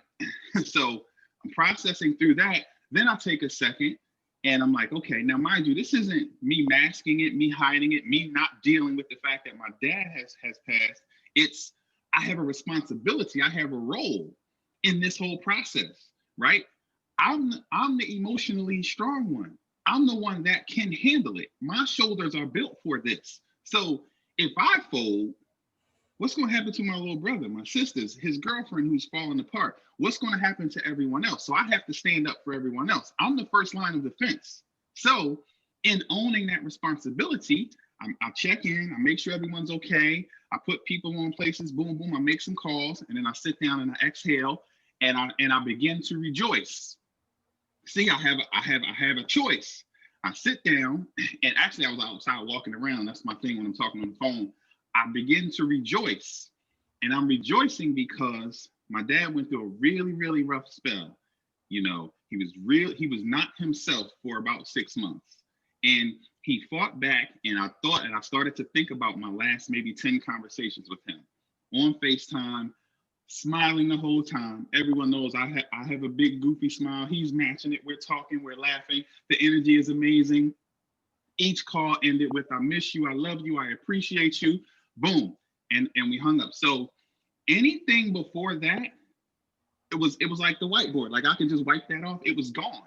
So I'm processing through that. Then I take a second and I'm like, okay, now mind you, this isn't me masking it, me hiding it, me not dealing with the fact that my dad has passed. It's, I have a responsibility. I have a role in this whole process, right? I'm the emotionally strong one. I'm the one that can handle it. My shoulders are built for this. So if I fold, what's going to happen to my little brother, my sisters, his girlfriend who's falling apart? What's going to happen to everyone else? So I have to stand up for everyone else. I'm the first line of defense. So in owning that responsibility, I check in, I make sure everyone's okay. I put people on places, boom, boom, I make some calls, and then I sit down and I exhale and I begin to rejoice. See, I have a choice. I sit down, and actually I was outside walking around. That's my thing when I'm talking on the phone. I begin to rejoice, and I'm rejoicing because my dad went through a really, really rough spell. He was not himself for about 6 months, and he fought back. And I started to think about my last maybe 10 conversations with him on FaceTime, smiling the whole time. Everyone knows I have a big goofy smile. He's matching it. We're talking, we're laughing. The energy is amazing. Each call ended with, I miss you, I love you, I appreciate you. Boom. And we hung up. So anything before that, it was like the whiteboard. Like I could just wipe that off. It was gone.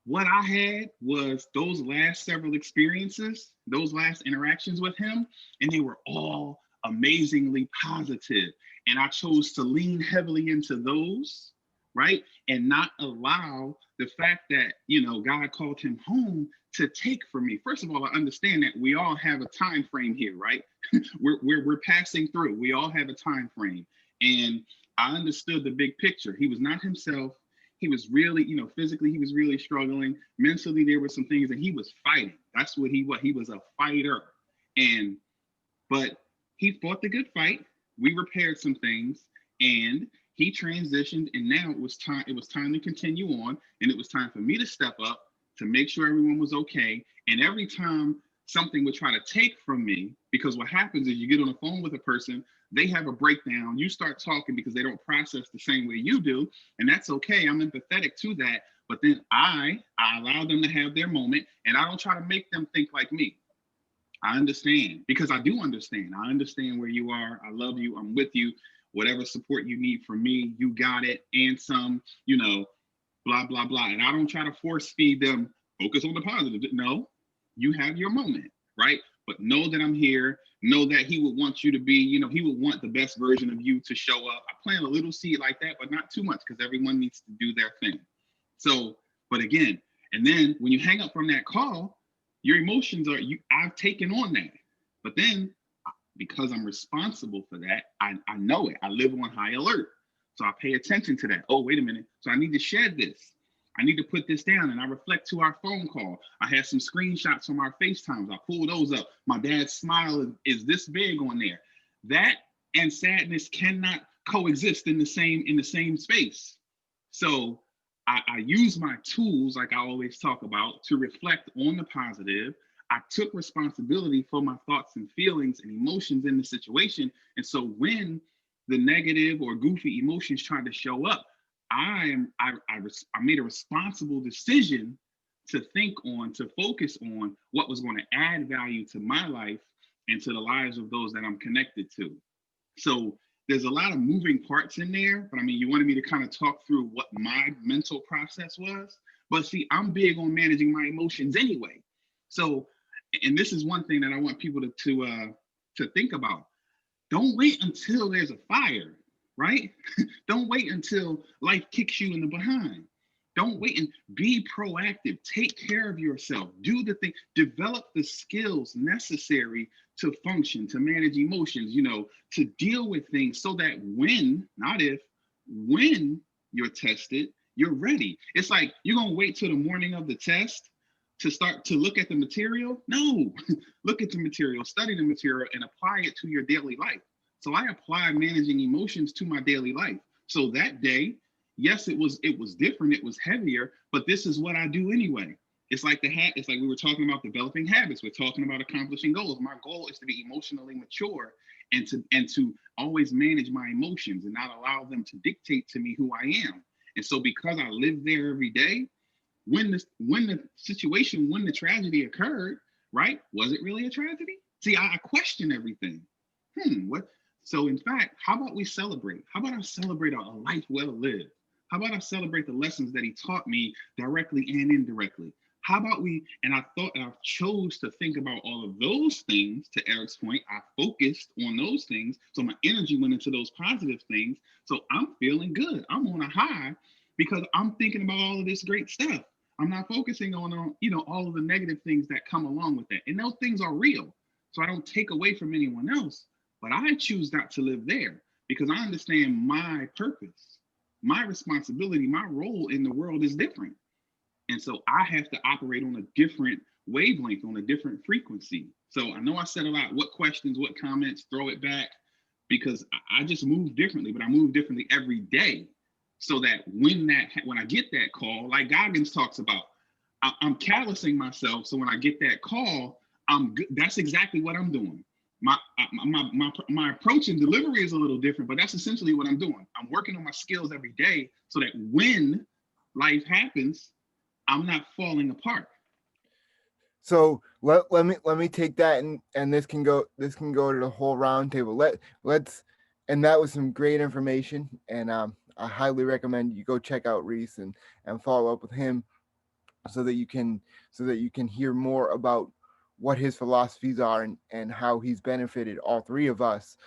What I had was those last several experiences, those last interactions with him, and they were all amazingly positive. And I chose to lean heavily into those, right? And not allow the fact that, God called him home to take from me. First of all, I understand that we all have a time frame here, right? we're passing through. We all have a time frame. And I understood the big picture. He was not himself. He was really, physically, he was really struggling. Mentally, there were some things that he was fighting. That's what he was. He was a fighter. But he fought the good fight. We repaired some things, and he transitioned. And now it was time to continue on. And it was time for me to step up to make sure everyone was okay. And every time something would try to take from me, because what happens is you get on the phone with a person, they have a breakdown, you start talking because they don't process the same way you do, and that's okay. I'm empathetic to that, but then I allow them to have their moment, and I don't try to make them think like me. I understand, because I do understand. I understand where you are. I love you. I'm with you. Whatever support you need from me, you got it, and some, blah, blah, blah. And I don't try to force feed them, focus on the positive. No, you have your moment, right? But know that I'm here. Know that he would want you to be, he would want the best version of you to show up. I plant a little seed like that, but not too much, because everyone needs to do their thing. So, but again, and then when you hang up from that call, your emotions I've taken on that. But then because I'm responsible for that, I know it. I live on high alert. So I pay attention to that. Oh, wait a minute. So I need to shed this. I need to put this down, and I reflect to our phone call. I have some screenshots from our FaceTimes. I pull those up. My dad's smile is this big on there. That and sadness cannot coexist in the same space. So I use my tools, like I always talk about, to reflect on the positive. I took responsibility for my thoughts and feelings and emotions in the situation. And so when the negative or goofy emotions try to show up, I made a responsible decision to focus on what was going to add value to my life and to the lives of those that I'm connected to. So there's a lot of moving parts in there, but you wanted me to kind of talk through what my mental process was. But see, I'm big on managing my emotions anyway. So, and this is one thing that I want people to think about. Don't wait until there's a fire, right? Don't wait until life kicks you in the behind. Don't wait and be proactive. Take care of yourself. Do the thing. Develop the skills necessary to function, to manage emotions, to deal with things so that when, not if, when you're tested, you're ready. It's like you're going to wait till the morning of the test to start to look at the material. No, look at the material, study the material, and apply it to your daily life. So I apply managing emotions to my daily life. So that day, yes, it was different, it was heavier, but this is what I do anyway. It's like it's like we were talking about developing habits. We're talking about accomplishing goals. My goal is to be emotionally mature and to always manage my emotions and not allow them to dictate to me who I am. And so because I live there every day, when the tragedy occurred, right? Was it really a tragedy? See, I question everything. What? So in fact, how about we celebrate? How about I celebrate a life well lived? How about I celebrate the lessons that he taught me directly and indirectly? How about and I chose to think about all of those things. To Eric's point, I focused on those things. So my energy went into those positive things. So I'm feeling good. I'm on a high because I'm thinking about all of this great stuff. I'm not focusing on, all of the negative things that come along with that. And those things are real. So I don't take away from anyone else, but I choose not to live there because I understand my purpose, my responsibility, my role in the world is different. And so I have to operate on a different wavelength, on a different frequency. So I know I said a lot. What questions, what comments, throw it back, because I just move differently, but I move differently every day. So that when I get that call, like Goggins talks about, I'm callousing myself. So when I get that call, I'm good. That's exactly what I'm doing. My approach and delivery is a little different, but that's essentially what I'm doing. I'm working on my skills every day so that when life happens, I'm not falling apart. So let me take that and this can go to the whole roundtable. Let's and that was some great information, and I highly recommend you go check out Reese and follow up with him so that you can hear more about what his philosophies are and how he's benefited all three of us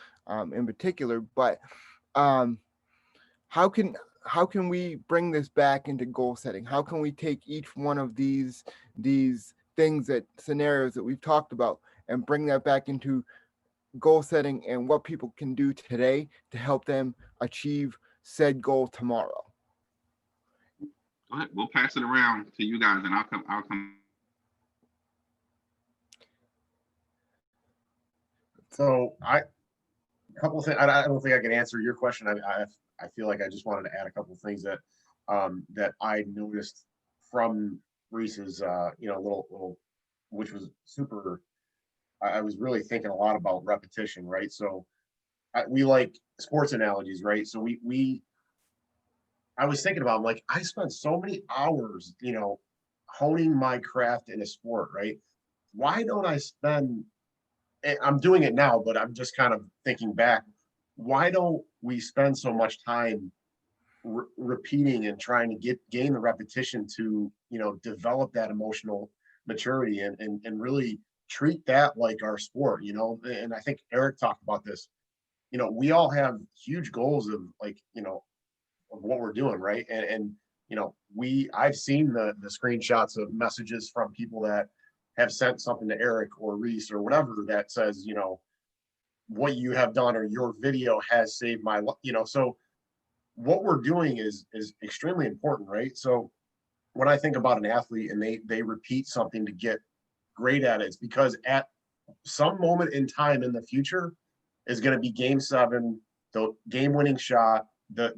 in particular. But how can we bring this back into goal setting? How can we take each one of these things, scenarios that we've talked about, and bring that back into goal setting and what people can do today to help them achieve said goal tomorrow? Go ahead. We'll pass it around to you guys, and I'll come. So a couple of things. I don't think I can answer your question. I feel like I just wanted to add a couple of things that that I noticed from Reese's little, which was super. I was really thinking a lot about repetition, right? So we like sports analogies, right? So I was thinking about, like, I spent so many hours, honing my craft in a sport, right? Why don't I spend, I'm doing it now, but I'm just kind of thinking back, why don't we spend so much time repeating and trying to gain the repetition to, develop that emotional maturity and really treat that like our sport, and I think Eric talked about this. We all have huge goals of, like, of what we're doing, right? And I've seen the screenshots of messages from people that have sent something to Eric or Reese or whatever that says, what you have done or your video has saved my life, so what we're doing is extremely important, right? So when I think about an athlete and they repeat something to get great at it, it's because at some moment in time in the future is going to be game 7, the game-winning shot, the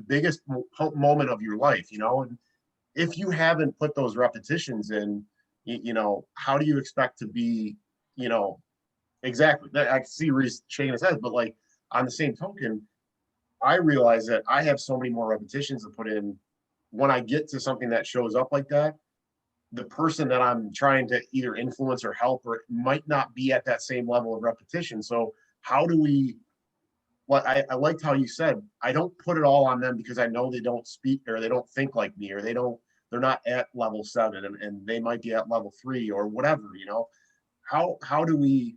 biggest moment of your life, and if you haven't put those repetitions in, how do you expect to be, exactly. I can see Reese shaking his head, but, like, on the same token, I realize that I have so many more repetitions to put in when I get to something that shows up like that. The person that I'm trying to either influence or help or might not be at that same level of repetition. So how do we, well, I liked how you said, I don't put it all on them because I know they don't speak or they don't think like me, or they're not at level 7 and they might be at level 3 or whatever, how do we,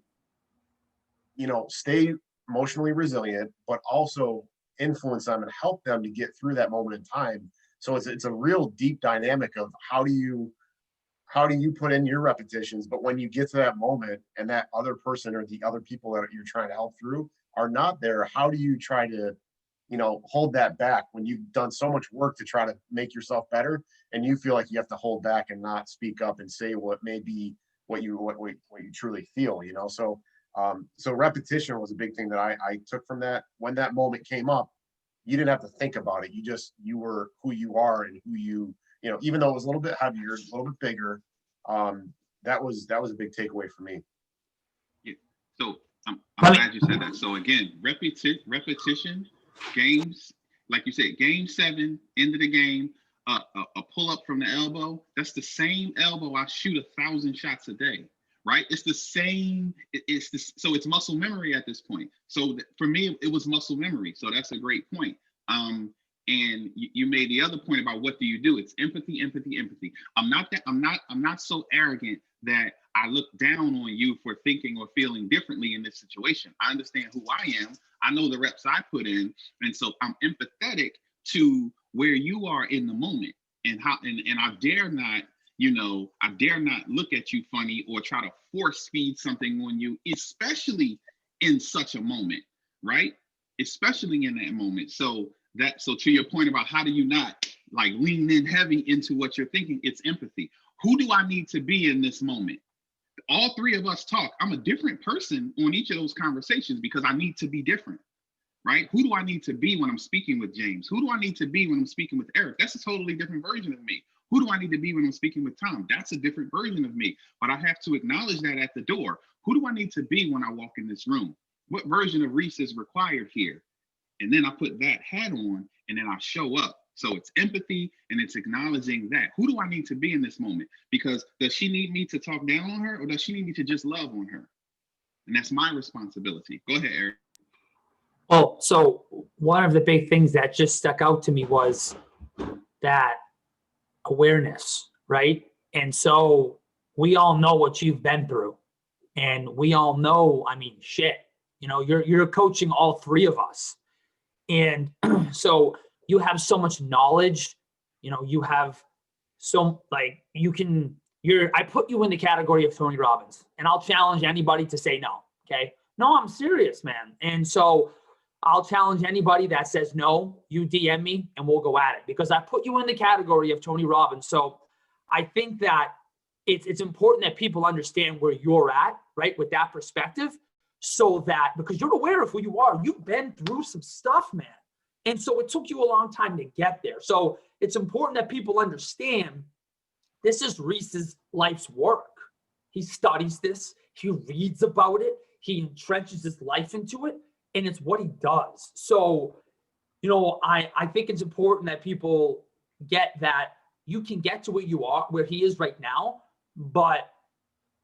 stay emotionally resilient, but also influence them and help them to get through that moment in time. So it's a real deep dynamic of how do you put in your repetitions, but when you get to that moment and that other person or the other people that you're trying to help through are not there, how do you try to, hold that back when you've done so much work to try to make yourself better, and you feel like you have to hold back and not speak up and say what may be what you truly feel, So so repetition was a big thing that I took from that. When that moment came up, you didn't have to think about it. You were who you are and who even though it was a little bit heavier, a little bit bigger, that was a big takeaway for me. Yeah. So I'm glad you said that. So again, repetition, games, like you said, game 7, end of the game, a pull up from the elbow. That's the same elbow I shoot 1,000 shots a day, right? It's the same. So it's muscle memory at this point. So for me, it was muscle memory. So that's a great point. And you made the other point about what do you do? It's empathy, empathy, empathy. I'm not so arrogant that I look down on you for thinking or feeling differently in this situation. I understand who I am. I know the reps I put in. And so I'm empathetic to where you are in the moment, and I dare not, look at you funny or try to force feed something on you, especially in such a moment, right? Especially in that moment. So to your point about how do you not like lean in heavy into what you're thinking, it's empathy. Who do I need to be in this moment? All three of us talk. I'm a different person on each of those conversations because I need to be different, right? Who do I need to be when I'm speaking with James? Who do I need to be when I'm speaking with Eric? That's a totally different version of me. Who do I need to be when I'm speaking with Tom? That's a different version of me. But I have to acknowledge that at the door. Who do I need to be when I walk in this room? What version of Reese is required here? And then I put that hat on and then I show up. So it's empathy and it's acknowledging that. Who do I need to be in this moment? Because does she need me to talk down on her or does she need me to just love on her? And that's my responsibility. Go ahead, Eric. Well, so one of the big things that just stuck out to me was that awareness, right? And so we all know what you've been through, and we all know, I mean, shit, you're coaching all three of us. And so you have so much knowledge, you have so I put you in the category of Tony Robbins, and I'll challenge anybody to say no. Okay. No, I'm serious, man. And so I'll challenge anybody that says no, you DM me and we'll go at it, because I put you in the category of Tony Robbins. So I think that it's important that people understand where you're at, right? With that perspective, so that, because you're aware of who you are, you've been through some stuff, man. And so it took you a long time to get there. So it's important that people understand this is Reese's life's work. He studies this, he reads about it, he entrenches his life into it, and it's what he does. So, I think it's important that people get that you can get to where you are, where he is right now. But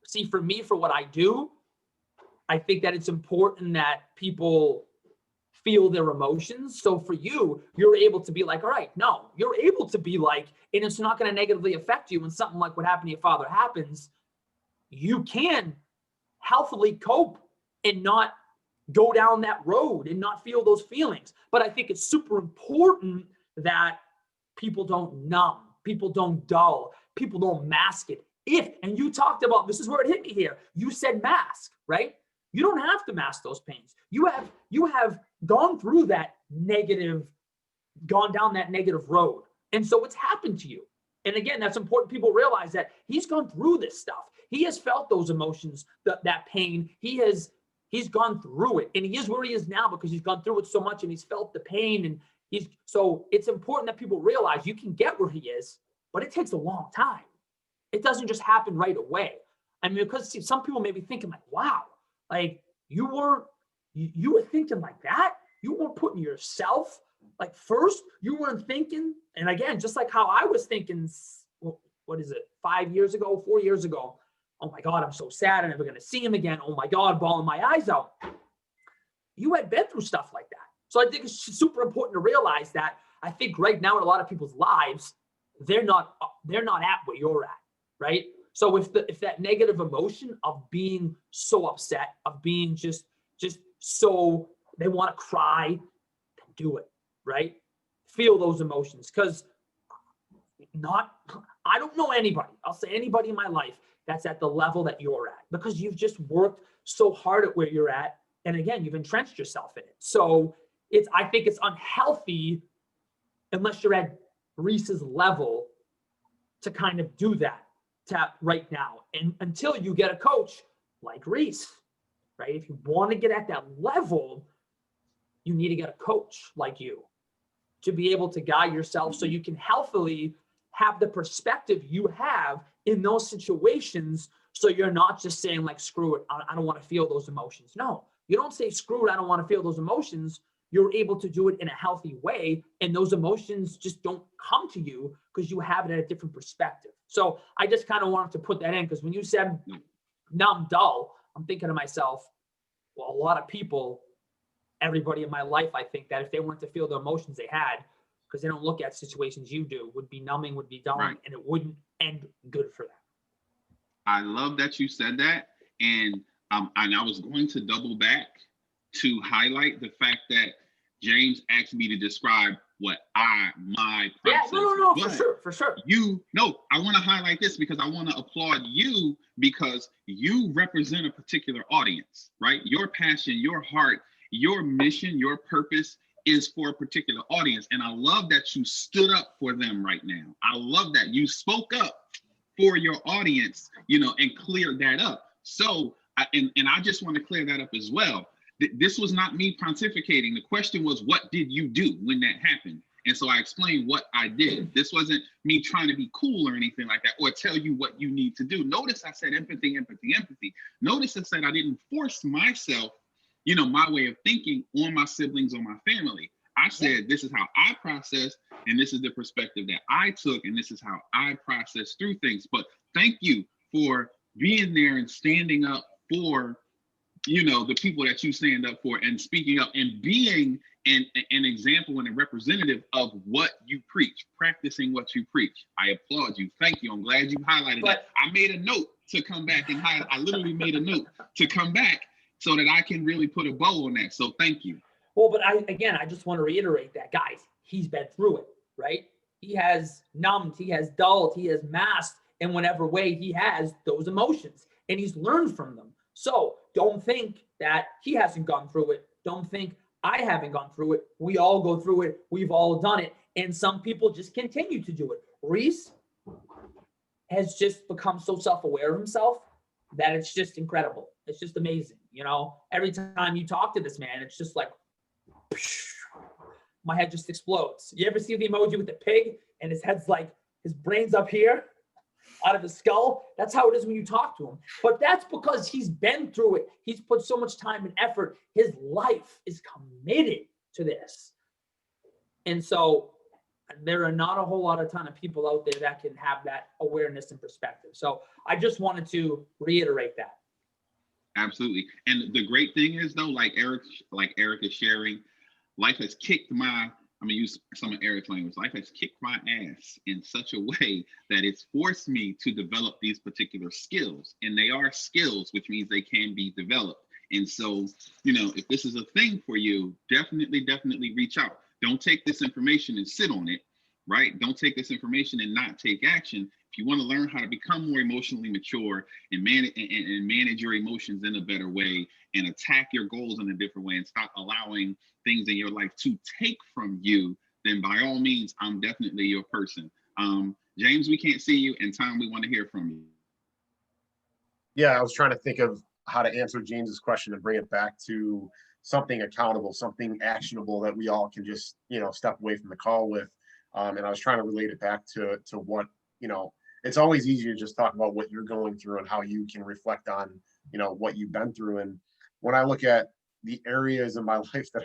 see, for me, for what I do, I think that it's important that people feel their emotions. So for you, you're able to be like, all right, no, you're able to be like, and it's not going to negatively affect you when something like what happened to your father happens. You can healthily cope and not go down that road and not feel those feelings. But I think it's super important that people don't numb, people don't dull, people don't mask it. And you talked about, this is where it hit me here. You said mask, right? You don't have to mask those pains. You have gone through that negative, gone down that negative road. And so it's happened to you. And again, that's important. People realize that he's gone through this stuff. He has felt those emotions, that pain. He's gone through it, and he is where he is now because he's gone through it so much and he's felt the pain. And so it's important that people realize you can get where he is, but it takes a long time. It doesn't just happen right away. I mean, because some people may be thinking like, wow, like you were thinking like that. You weren't putting yourself like first. You weren't thinking. And again, just like how I was thinking, what is it, 5 years ago, 4 years ago? Oh my God, I'm so sad. I'm never going to see him again. Oh my God, bawling my eyes out. You had been through stuff like that. So I think it's super important to realize that. I think right now in a lot of people's lives, they're not at where you're at, right? So if that negative emotion of being so upset, of being just So they want to cry, do it, right? Feel those emotions, because I don't know anybody, I'll say anybody in my life that's at the level that you're at, because you've just worked so hard at where you're at. And again, you've entrenched yourself in it. So I think it's unhealthy unless you're at Reese's level to kind of do that right now. And until you get a coach like Reese, right? If you want to get at that level, you need to get a coach like you to be able to guide yourself so you can healthily have the perspective you have in those situations. So you're not just saying like, screw it, I don't want to feel those emotions. No, you don't say, screw it, I don't want to feel those emotions. You're able to do it in a healthy way. And those emotions just don't come to you because you have it at a different perspective. So I just kind of wanted to put that in, because when you said numb, dull, I'm thinking to myself, well, a lot of people, everybody in my life, I think that if they weren't to feel the emotions they had, because they don't look at situations you do, would be numbing, would be dulling, and it wouldn't end good for them. I love that you said that. And I was going to double back to highlight the fact that James asked me to describe my process. Yeah, no, for sure. I want to highlight this because I want to applaud you, because you represent a particular audience, right? Your passion, your heart, your mission, your purpose is for a particular audience. And I love that you stood up for them right now. I love that you spoke up for your audience, and cleared that up. So, I just want to clear that up as well. This was not me pontificating. The question was, what did you do when that happened? And so I explained what I did. This wasn't me trying to be cool or anything like that, or tell you what you need to do. Notice I said empathy, empathy, empathy. Notice I said I didn't force myself, my way of thinking on my siblings or my family. I said, this is how I process, and this is the perspective that I took, and this is how I process through things. But thank you for being there and standing up for, the people that you stand up for, and speaking up and being an example and a representative of what you preach, practicing what you preach. I applaud you. Thank you. I'm glad you highlighted that. I made a note to come back and highlight. I literally made a note to come back so that I can really put a bow on that. So thank you. Well, but I just want to reiterate that, guys, he's been through it, right? He has numbed, he has dulled, he has masked in whatever way he has those emotions, and he's learned from them. So don't think that he hasn't gone through it. Don't think I haven't gone through it. We all go through it. We've all done it. And some people just continue to do it. Reese has just become so self-aware of himself that it's just incredible. It's just amazing. Every time you talk to this man, it's just like, my head just explodes. You ever see the emoji with the pig and his head's like, his brain's up here out of his skull? That's how it is when you talk to him. But that's because he's been through it. He's put so much time and effort. His life is committed to this. And so there are not a whole lot of ton of people out there that can have that awareness and perspective. So I just wanted to reiterate that. Absolutely. And the great thing is, though, like Eric is sharing, life has kicked I'm going to use some of Eric's language. Life has kicked my ass in such a way that it's forced me to develop these particular skills. And they are skills, which means they can be developed. And so, if this is a thing for you, definitely reach out. Don't take this information and sit on it, right? Don't take this information and not take action. If you want to learn how to become more emotionally mature and manage your emotions in a better way and attack your goals in a different way and stop allowing things in your life to take from you, then by all means, I'm definitely your person. James, we can't see you, and Tom, we want to hear from you. Yeah, I was trying to think of how to answer James's question and bring it back to something accountable, something actionable that we all can just, step away from the call with. And I was trying to relate it back to what, it's always easy to just talk about what you're going through and how you can reflect on, what you've been through. And when I look at the areas in my life that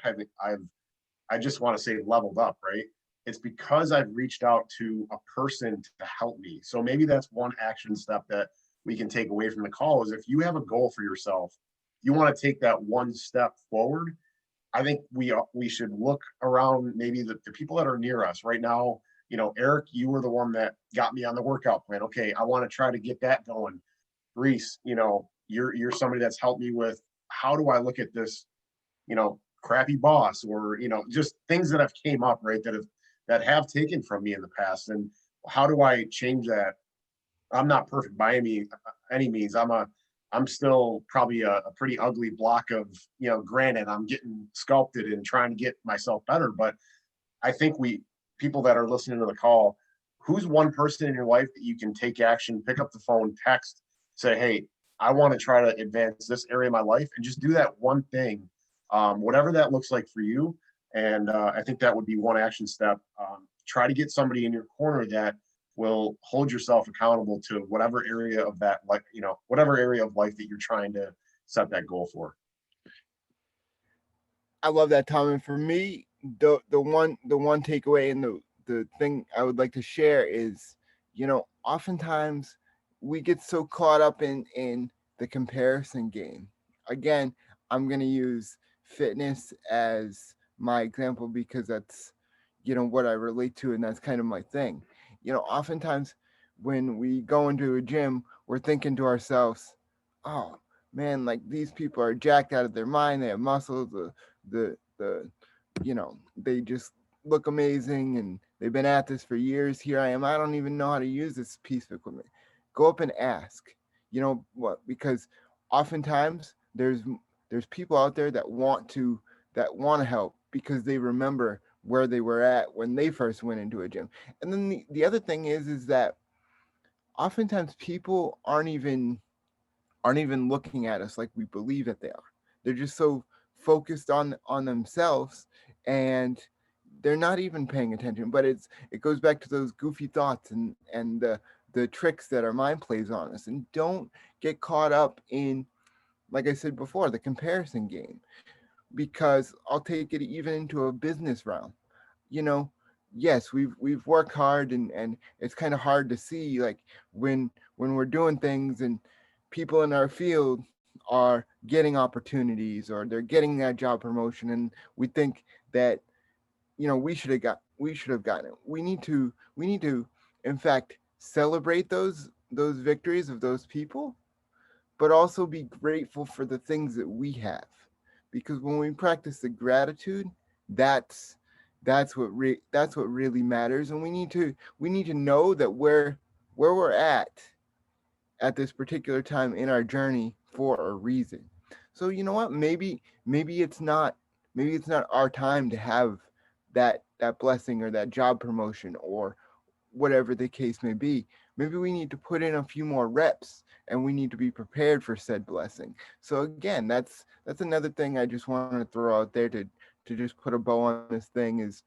I just want to say leveled up, right? It's because I've reached out to a person to help me. So maybe that's one action step that we can take away from the call is if you have a goal for yourself, you want to take that one step forward. I think we should look around maybe the people that are near us right now. Eric, you were the one that got me on the workout plan. Okay, I want to try to get that going. Reese, you're somebody that's helped me with how do I look at this crappy boss, or, just things that have came up, right, that have taken from me in the past. And how do I change that? I'm not perfect by any means. I'm still probably a pretty ugly block of, granite. I'm getting sculpted and trying to get myself better. But I think people that are listening to the call, who's one person in your life that you can take action, pick up the phone, text, say, hey, I want to try to advance this area of my life, and just do that one thing, whatever that looks like for you. And I think that would be one action step. Try to get somebody in your corner that will hold yourself accountable to whatever area of that, whatever area of life that you're trying to set that goal for. I love that, Tom. And for me, the one takeaway and the thing I would like to share is, oftentimes we get so caught up in the comparison game. Again, I'm going to use fitness as my example because that's, what I relate to, and that's kind of my thing. Oftentimes when we go into a gym, we're thinking to ourselves, oh man, like these people are jacked out of their mind. They have muscles, the they just look amazing, and they've been at this for years. Here I am, I don't even know how to use this piece of equipment. Go up and ask, what, because oftentimes there's people out there that want to help because they remember where they were at when they first went into a gym. And then the other thing is that oftentimes people aren't even looking at us like we believe that they are. They're just so focused on themselves, and they're not even paying attention. But it goes back to those goofy thoughts and the tricks that our mind plays on us. And don't get caught up in, like I said before, the comparison game, because I'll take it even into a business realm. Yes, we've worked hard, and it's kind of hard to see, like when we're doing things and people in our field are getting opportunities or they're getting that job promotion, and we think that we should have gotten it. We need to in fact celebrate those victories of those people, but also be grateful for the things that we have, because when we practice the gratitude, that's what really matters. And we need to know that where we're at this particular time in our journey for a reason. So you know what? Maybe it's not our time to have that blessing or that job promotion or whatever the case may be. Maybe we need to put in a few more reps, and we need to be prepared for said blessing. So again, that's another thing I just want to throw out there to just put a bow on this thing is,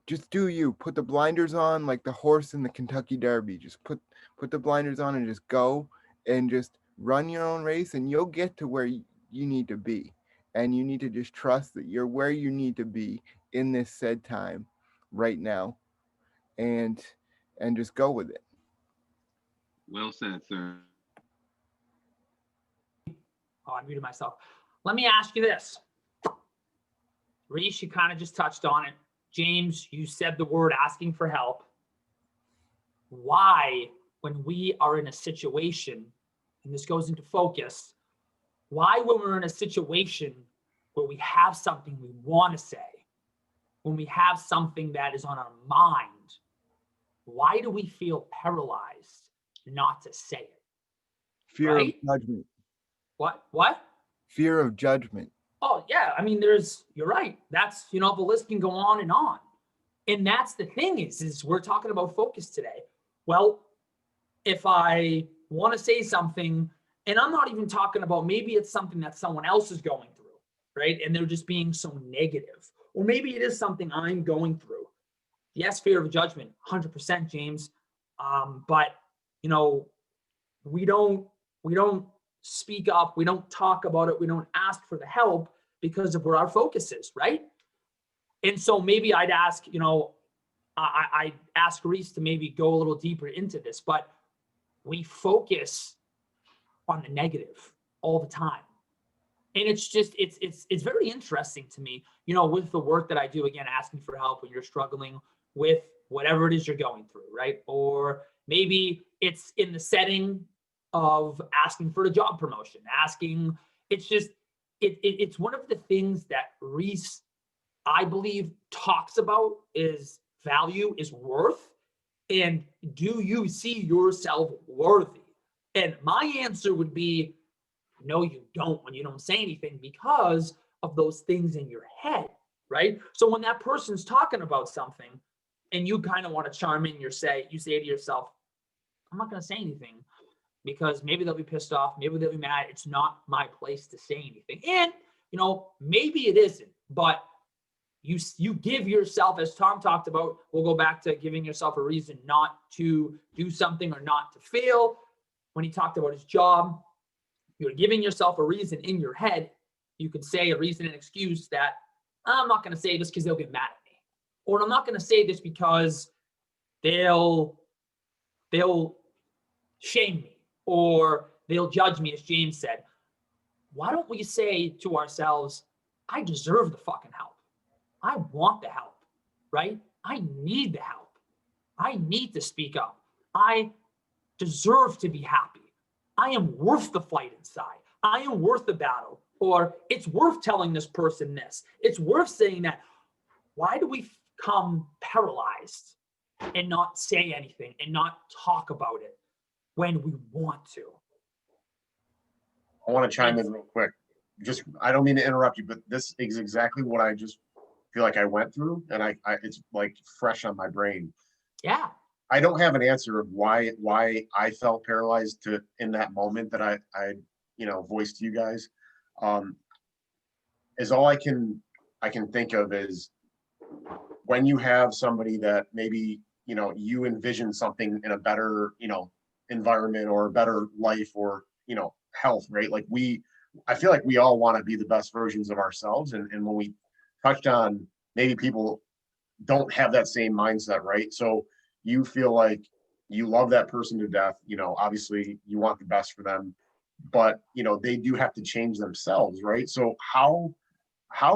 just do you. Put the blinders on like the horse in the Kentucky Derby. Just put the blinders on and just go and just run your own race, and you'll get to where you need to be. And you need to just trust that you're where you need to be in this said time right now, and just go with it. Well said, sir. Oh, I muted myself. Let me ask you this. Reese, you kind of just touched on it. James, you said the word asking for help. Why, when we are in a situation, and this goes into focus, why when we're in a situation where we have something we want to say, when we have something that is on our mind, why do we feel paralyzed not to say it? Fear right? of judgment. What? Fear of judgment. Oh, yeah. I mean, you're right. That's, the list can go on and on. And that's the thing is we're talking about focus today. Well, if I want to say something, and I'm not even talking about, maybe it's something that someone else is going through, right? And they're just being so negative. Or maybe it is something I'm going through. Yes, fear of judgment, 100%, James. But, we don't speak up. We don't talk about it. We don't ask for the help because of where our focus is, right? And so maybe I'd ask, I'd ask Reese to maybe go a little deeper into this, but we focus on the negative all the time. And it's just, it's very interesting to me, with the work that I do, again, asking for help when you're struggling with whatever it is you're going through, right? Or maybe it's in the setting of asking for a job promotion, it's it's one of the things that Reese, I believe, talks about is value, is worth. And do you see yourself worthy? And my answer would be, no, you don't, when you don't say anything, because of those things in your head, right? So when that person's talking about something and you kind of want to chime in, you say to yourself, I'm not going to say anything because maybe they'll be pissed off, maybe they'll be mad. It's not my place to say anything. And, maybe it isn't, but you give yourself, as Tom talked about, we'll go back to giving yourself a reason not to do something or not to fail. When he talked about his job, you're giving yourself a reason in your head. You could say a reason and excuse that I'm not going to say this because they'll get mad at me, or I'm not going to say this because they'll shame me or they'll judge me, as James said. Why don't we say to ourselves, I deserve the fucking help. I want the help, right? I need the help. I need to speak up. I deserve to be happy. I am worth the fight inside. I am worth the battle. Or it's worth telling this person this. It's worth saying that. Why do we become paralyzed and not say anything and not talk about it when we want to? I want to chime in real quick. I don't mean to interrupt you, but this is exactly what I just feel like I went through, and I it's like fresh on my brain. Yeah. I don't have an answer of why I felt paralyzed in that moment that I voiced to you guys. Is all I can think of is when you have somebody that maybe you envision something in a better environment or a better life or health, right? Like I feel like we all want to be the best versions of ourselves, and when we touched on maybe people don't have that same mindset, right? So you feel like you love that person to death, obviously you want the best for them, but they do have to change themselves, right? So how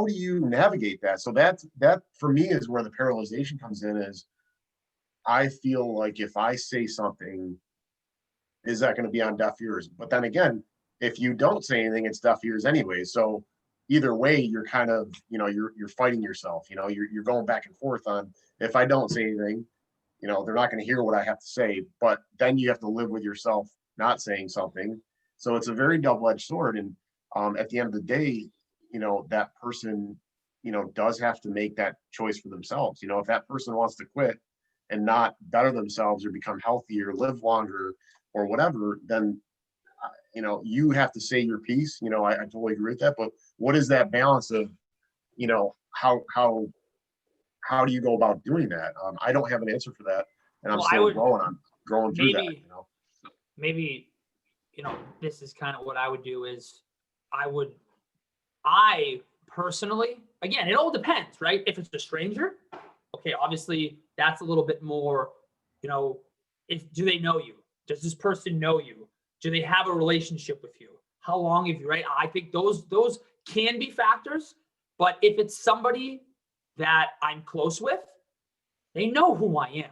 do you navigate that? So that for me is where the paralyzation comes in. Is I feel like if I say something, is that going to be on deaf ears? But then again, if you don't say anything, it's deaf ears anyway. So either way, you're kind of, you're fighting yourself, you're going back and forth on, if I don't say anything, they're not going to hear what I have to say, but then you have to live with yourself not saying something. So it's a very double-edged sword. And at the end of the day, that person, does have to make that choice for themselves. If that person wants to quit and not better themselves or become healthier, live longer or whatever, then, you have to say your piece. I totally agree with that. But what is that balance of, how do you go about doing that? I don't have an answer for that. And I'm still growing through that. Maybe, this is kind of what I would do is I personally, again, it all depends, right? If it's a stranger, okay, obviously that's a little bit more, do they know you? Does this person know you? Do they have a relationship with you? How long have you, right? I think those can be factors, but if it's somebody that I'm close with, they know who I am,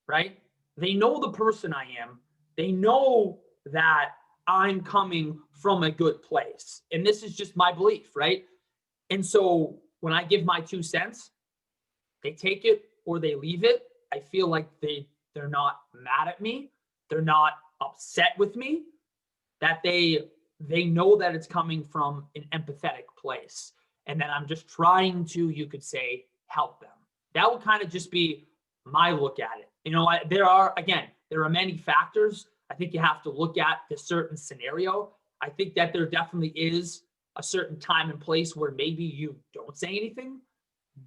right? They know the person I am. They know that I'm coming from a good place. And this is just my belief, right? And so when I give my 2 cents, they take it or they leave it. I feel like they're not mad at me. They're not upset with me, that they know that it's coming from an empathetic place. And then I'm just trying to, you could say, help them. That would kind of just be my look at it. There are many factors. I think you have to look at the certain scenario. I think that there definitely is a certain time and place where maybe you don't say anything.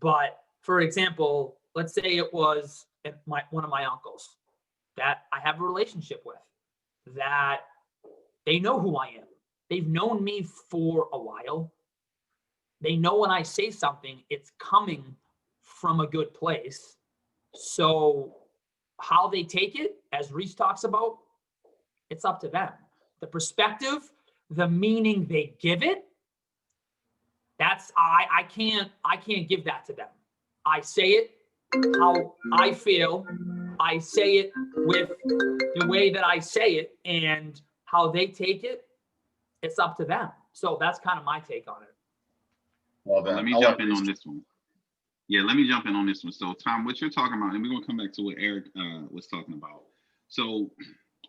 But for example, let's say it was one of my uncles that I have a relationship with, that they know who I am. They've known me for a while. They know when I say something, it's coming from a good place. So how they take it, as Reese talks about, it's up to them. The perspective, the meaning they give it, that's I can't give that to them. I say it how I feel. I say it with the way that I say it, and how they take it, it's up to them. So that's kind of my take on it. Well, Let me jump in on this one. Yeah, let me jump in on this one. So, Tom, what you're talking about, and we're gonna come back to what Eric was talking about. So,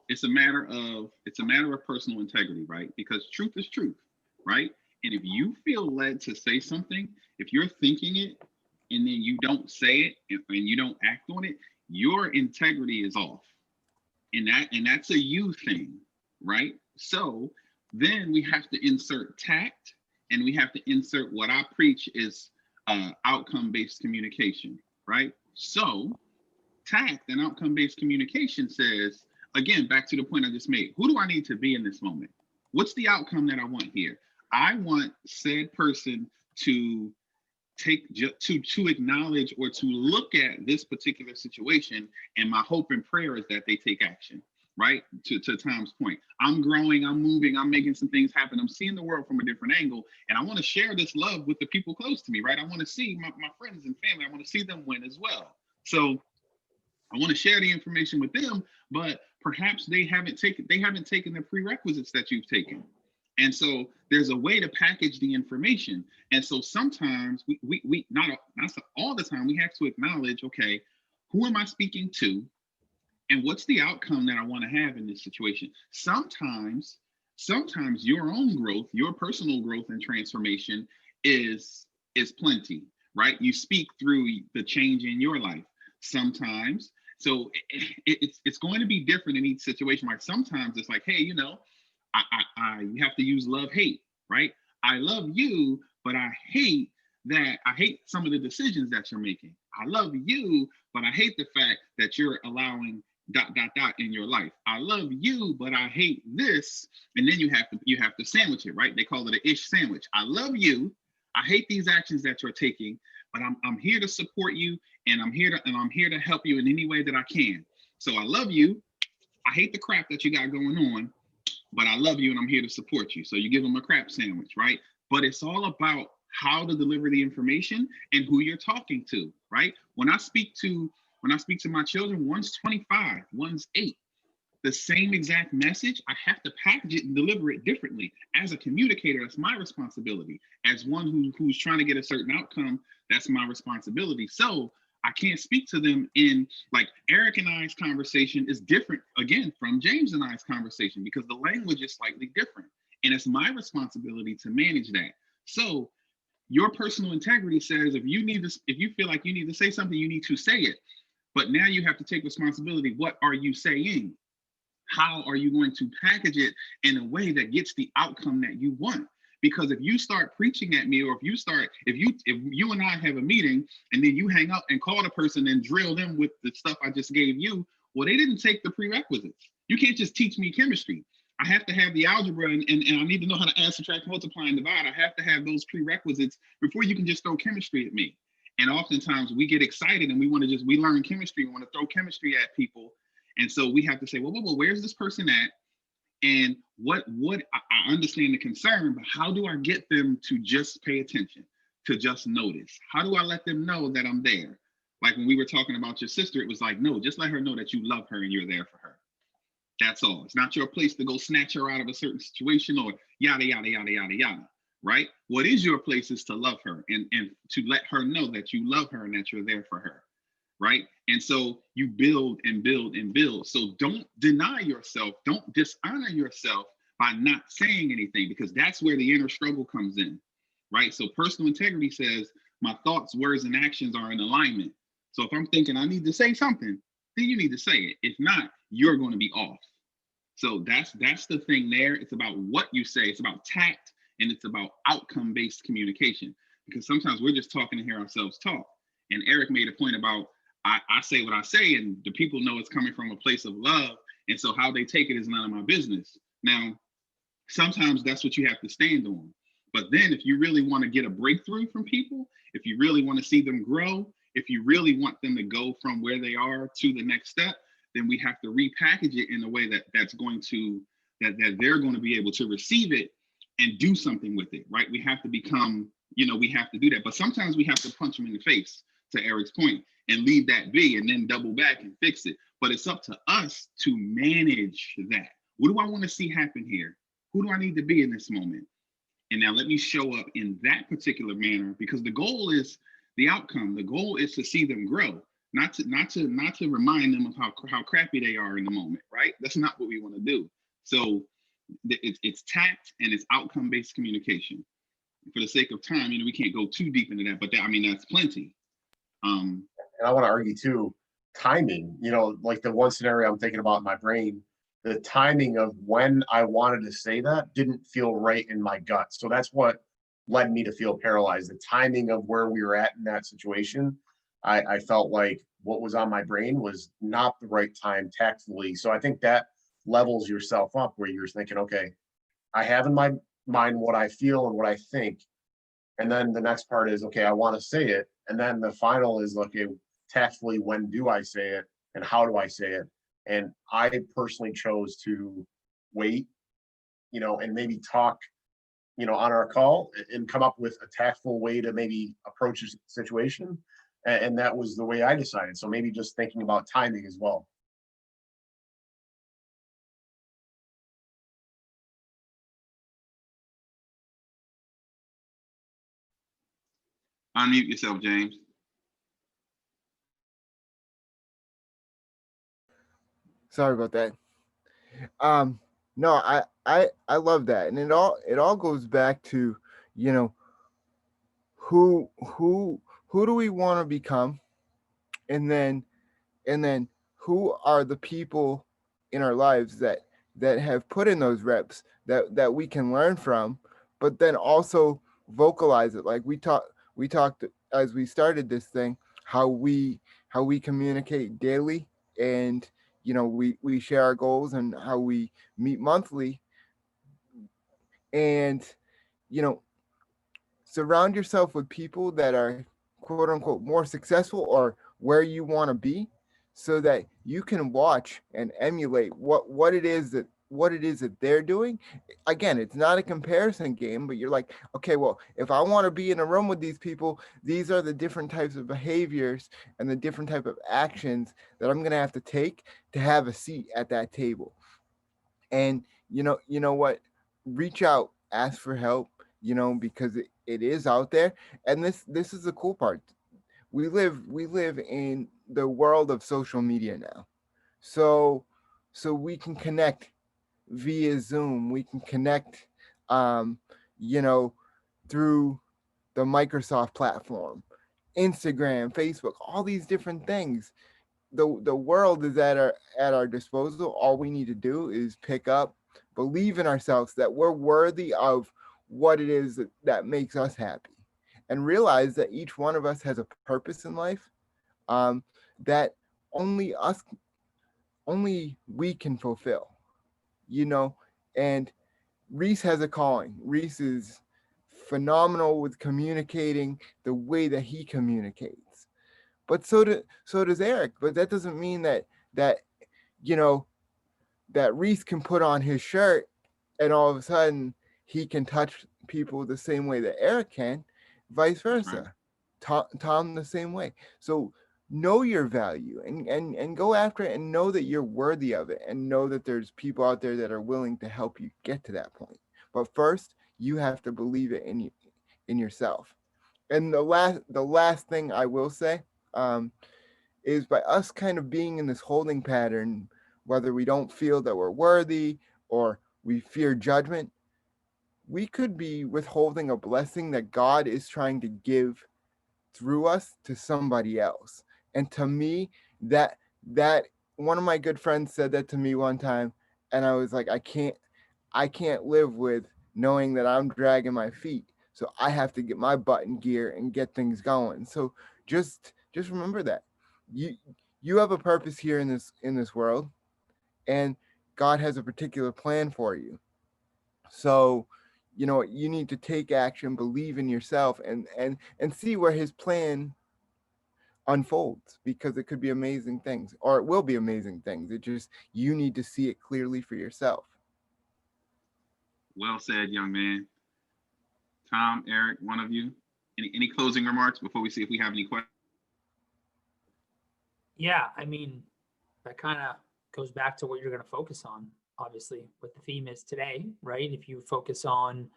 it's a matter of personal integrity, right? Because truth is truth, right? And if you feel led to say something, if you're thinking it and then you don't say it and you don't act on it, your integrity is off. And that's a you thing, right? So then we have to insert tact, and we have to insert what I preach is outcome-based communication, right? So tact and outcome-based communication says, again, back to the point I just made, who do I need to be in this moment? What's the outcome that I want here? I want said person to to acknowledge or to look at this particular situation, and my hope and prayer is that they take action, right? To Tom's point, I'm growing, I'm moving, I'm making some things happen, I'm seeing the world from a different angle, and I want to share this love with the people close to me, right? I want to see my friends and family, I want to see them win as well. So I want to share the information with them, but perhaps they haven't taken the prerequisites that you've taken. And so there's a way to package the information. And so sometimes we not all the time, we have to acknowledge, okay, who am I speaking to? And what's the outcome that I want to have in this situation? Sometimes your own growth, your personal growth and transformation is plenty, right? You speak through the change in your life. Sometimes, so it's going to be different in each situation. Like sometimes it's like, hey, you know, you have to use love, hate, right? I love you, but I hate some of the decisions that you're making. I love you, but I hate the fact that you're allowing ... in your life. I love you, but I hate this. And then you have to sandwich it, right? They call it an ish sandwich. I love you. I hate these actions that you're taking, but I'm here to support you, and I'm here to help you in any way that I can. So I love you. I hate the crap that you got going on, but I love you and I'm here to support you. So you give them a crap sandwich, right? But it's all about how to deliver the information and who you're talking to, right? When I speak to my children, one's 25, one's 8, the same exact message, I have to package it and deliver it differently. As a communicator, that's my responsibility. As one who's trying to get a certain outcome, that's my responsibility. So I can't speak to them in, like, Eric and I's conversation is different, again, from James and I's conversation, because the language is slightly different. And it's my responsibility to manage that. So your personal integrity says, if you feel like you need to say something, you need to say it. But now you have to take responsibility. What are you saying? How are you going to package it in a way that gets the outcome that you want? Because if you start preaching at me, or if you and I have a meeting and then you hang up and call the person and drill them with the stuff I just gave you, well, they didn't take the prerequisites. You can't just teach me chemistry. I have to have the algebra, and I need to know how to add, subtract, multiply, and divide. I have to have those prerequisites before you can just throw chemistry at me. And oftentimes we get excited and we learn chemistry, we want to throw chemistry at people. And so we have to say, well, where's this person at? And what I understand the concern, but how do I get them to just pay attention, to just notice? How do I let them know that I'm there? Like when we were talking about your sister, it was like, no, just let her know that you love her and you're there for her. That's all. It's not your place to go snatch her out of a certain situation or yada, yada, yada, yada, yada, right? What is your place is to love her and to let her know that you love her and that you're there for her, right? And so you build and build and build. So don't deny yourself. Don't dishonor yourself by not saying anything, because that's where the inner struggle comes in, right? So personal integrity says my thoughts, words, and actions are in alignment. So if I'm thinking I need to say something, then you need to say it. If not, you're going to be off. So that's the thing there. It's about what you say. It's about tact, and it's about outcome-based communication, because sometimes we're just talking to hear ourselves talk. And Eric made a point about I say what I say, and the people know it's coming from a place of love. And so how they take it is none of my business. Now, sometimes that's what you have to stand on. But then if you really want to get a breakthrough from people, if you really want to see them grow, if you really want them to go from where they are to the next step, then we have to repackage it in a way that they're going to be able to receive it and do something with it, right? We have to become, we have to do that. But sometimes we have to punch them in the face, to Eric's point, and leave that be and then double back and fix it. But it's up to us to manage that. What do I want to see happen here? who do I need to be in this moment? And now let me show up in that particular manner, because the goal is the outcome. The goal is to see them grow, not to remind them of how crappy they are in the moment, right? That's not what we want to do. So it's tact and it's outcome-based communication. For the sake of time, we can't go too deep into that, but that's plenty. And I want to argue too, timing, like the one scenario I'm thinking about in my brain, the timing of when I wanted to say that didn't feel right in my gut. So that's what led me to feel paralyzed. The timing of where we were at in that situation, I felt like what was on my brain was not the right time tactfully. So I think that levels yourself up where you're thinking, okay, I have in my mind what I feel and what I think. And then the next part is, okay, I want to say it. And then the final is, okay, tactfully, when do I say it and how do I say it? And I personally chose to wait, and maybe talk, on our call and come up with a tactful way to maybe approach a situation. And that was the way I decided. So maybe just thinking about timing as well. Unmute yourself, James. Sorry about that. No, I love that, and it all goes back to, who do we want to become, and then who are the people in our lives that have put in those reps that we can learn from, but then also vocalize it. Like we talked as we started this thing, how we communicate daily, and we share our goals and how we meet monthly, and surround yourself with people that are quote unquote more successful or where you want to be, so that you can watch and emulate what it is that they're doing. Again, it's not a comparison game, but you're like, okay, well, if I want to be in a room with these people, these are the different types of behaviors and the different type of actions that I'm going to have to take to have a seat at that table. And you know what, reach out, ask for help, because it is out there. And this is the cool part. We live in the world of social media now. So we can connect via Zoom. We can connect, you know, through the Microsoft platform, Instagram, Facebook, all these different things. The world is at our disposal. All we need to do is pick up, believe in ourselves that we're worthy of what it is that makes us happy, and realize that each one of us has a purpose in life, that only we can fulfill, and Reese has a calling. Reese is phenomenal with communicating the way that he communicates, but so does Eric. But that doesn't mean that you know that Reese can put on his shirt and all of a sudden he can touch people the same way that Eric can, vice versa. Right. Tom the same way. So know your value and go after it, and know that you're worthy of it, and know that there's people out there that are willing to help you get to that point. But first, you have to believe it in yourself. And the last thing I will say, is by us kind of being in this holding pattern, whether we don't feel that we're worthy or we fear judgment, we could be withholding a blessing that God is trying to give through us to somebody else. And to me, that one of my good friends said that to me one time, and I was like, I can't live with knowing that I'm dragging my feet. So I have to get my butt in gear and get things going. So just remember that you have a purpose here in this world, and God has a particular plan for you. So you need to take action, believe in yourself, and see where his plan unfolds, because it could be amazing things, or it will be amazing things. It just, you need to see it clearly for yourself. Well said, young man. Tom, Eric, one of you, any closing remarks before we see if we have any questions? Yeah, I mean, that kind of goes back to what you're going to focus on. obviously what the theme is today, right? If you focus on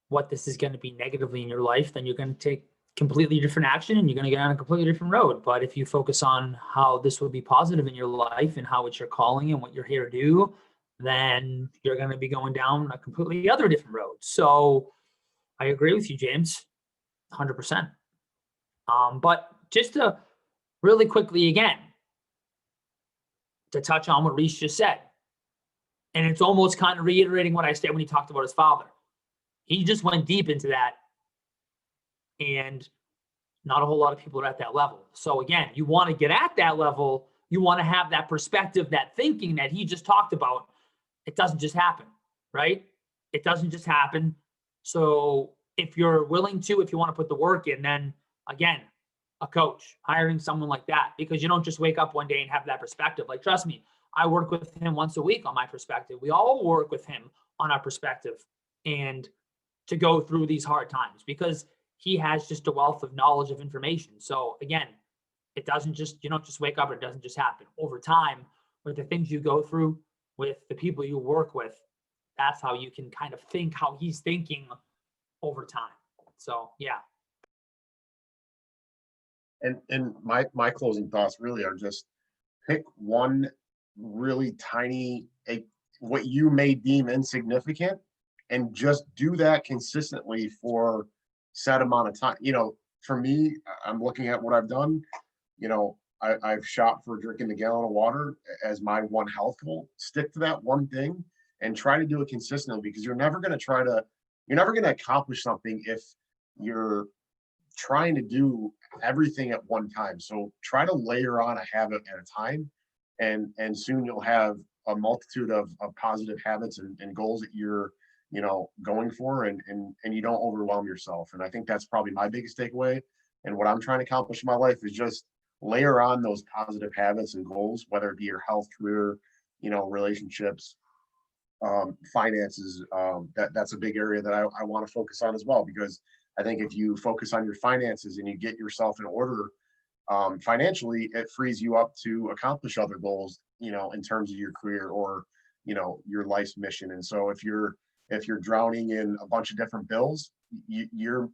what this is going to be negatively in your life, then you're going to take completely different action and you're going to get on a completely different road. But if you focus on how this will be positive in your life and how it's your calling and what you're here to do, then you're going to be going down a completely other different road. So I agree with you, James, 100%. But just to really quickly again, to touch on what Reese just said, and it's almost kind of reiterating what I said when he talked about his father. He just went deep into that, and not a whole lot of people are at that level. So again, you want to get at that level, you want to have that perspective, that thinking that he just talked about. It doesn't just happen, right? It doesn't just happen. So if you're willing to, if you want to put the work in, then again, a coach, hiring someone like that, because you don't just wake up one day and have that perspective. Like, trust me, I work with him once a week on my perspective. We all work with him on our perspective and to go through these hard times, because he has just a wealth of knowledge of information. So again, it doesn't just, you don't just wake up, it doesn't just happen. Over time, with the things you go through, with the people you work with, that's how you can kind of think how he's thinking over time. So yeah. And my closing thoughts really are just pick one really tiny, what you may deem insignificant, and just do that consistently for set amount of time. For me, I'm looking at what I've done. I've shot for drinking a gallon of water as my one health goal. Stick to that one thing and try to do it consistently, because you're never going to accomplish something if you're trying to do everything at one time. So try to layer on a habit at a time, and soon you'll have a multitude of positive habits and goals that you're going for, and you don't overwhelm yourself. And I think that's probably my biggest takeaway, and what I'm trying to accomplish in my life is just layer on those positive habits and goals, whether it be your health, career, relationships, finances. That's a big area that I want to focus on as well, because I think if you focus on your finances and you get yourself in order financially, it frees you up to accomplish other goals, in terms of your career or, your life's mission. And so if you're drowning in a bunch of different bills, your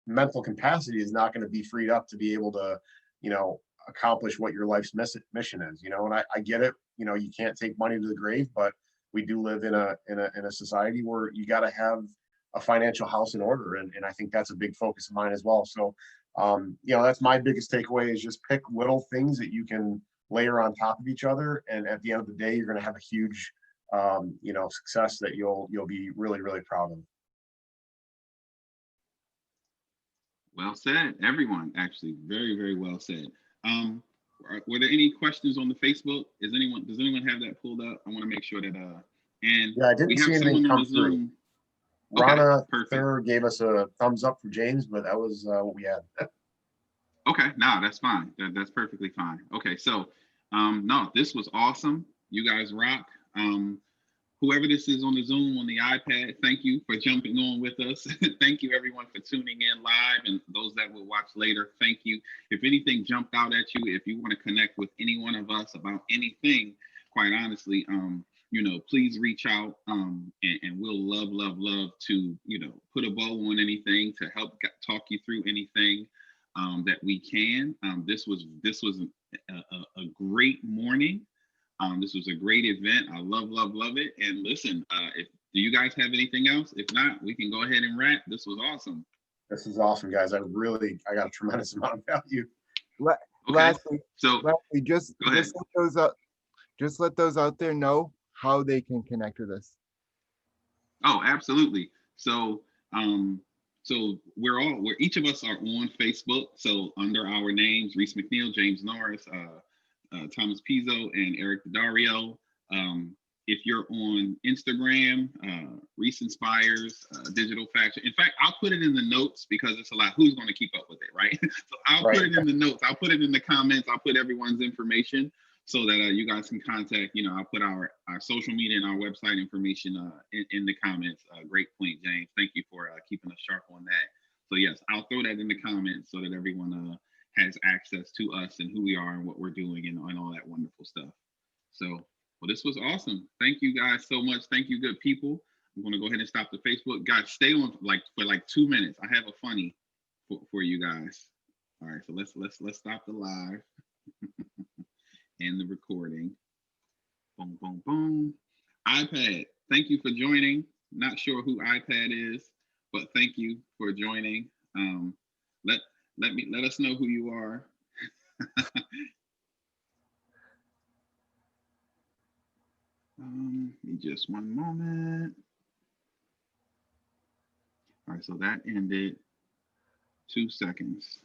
mental capacity is not going to be freed up to be able to, accomplish what your life's mission is, and I get it. You can't take money to the grave, but we do live in a society where you got to have a financial house in order. And I think that's a big focus of mine as well. So, that's my biggest takeaway, is just pick little things that you can layer on top of each other. And at the end of the day, you're going to have a huge, success that you'll be really, really proud of. Well said, everyone. Actually, very, very well said. Were there any questions on the Facebook? Does anyone have that pulled up? I want to make sure that and yeah, I didn't see anything come through. Rana Thur gave us a thumbs up for James, but that was what we had. Okay, no, that's fine. That's perfectly fine. Okay, so no, this was awesome. You guys rock. Whoever this is on the Zoom, on the iPad, thank you for jumping on with us. Thank you, everyone, for tuning in live, and those that will watch later, thank you. If anything jumped out at you, if you want to connect with any one of us about anything, quite honestly, please reach out, and we'll love to, put a bow on anything, to help talk you through anything that we can. This was a great morning. This was a great event. I love it. And listen, do you guys have anything else? If not, we can go ahead and wrap. This was awesome. This is awesome, guys. I got a tremendous amount of value. Lastly, just let those out there know how they can connect with us. Oh, absolutely. So each of us are on Facebook. So under our names, Reese McNeil, James Norris, Thomas Pizzo, and Eric Dario. If you're on Instagram, Reese Inspires, Digital Fashion. In fact, I'll put it in the notes, because it's a lot. Who's going to keep up with it, right? So I'll put it in the notes. I'll put it in the comments. I'll put everyone's information so that you guys can contact. I'll put our social media and our website information in the comments. Great point, James. Thank you for keeping us sharp on that. So yes, I'll throw that in the comments so that everyone has access to us and who we are and what we're doing and all that wonderful stuff. So Well, this was awesome. Thank you guys so much. Thank you, good people. I'm going to go ahead and stop the Facebook. Guys, stay on for like 2 minutes. I have a funny for you guys. All right, so let's stop the live and the recording. Boom, boom, boom. iPad, thank you for joining. Not sure who iPad is, but thank you for joining. Let us know who you are. Just one moment. All right, so that ended 2 seconds.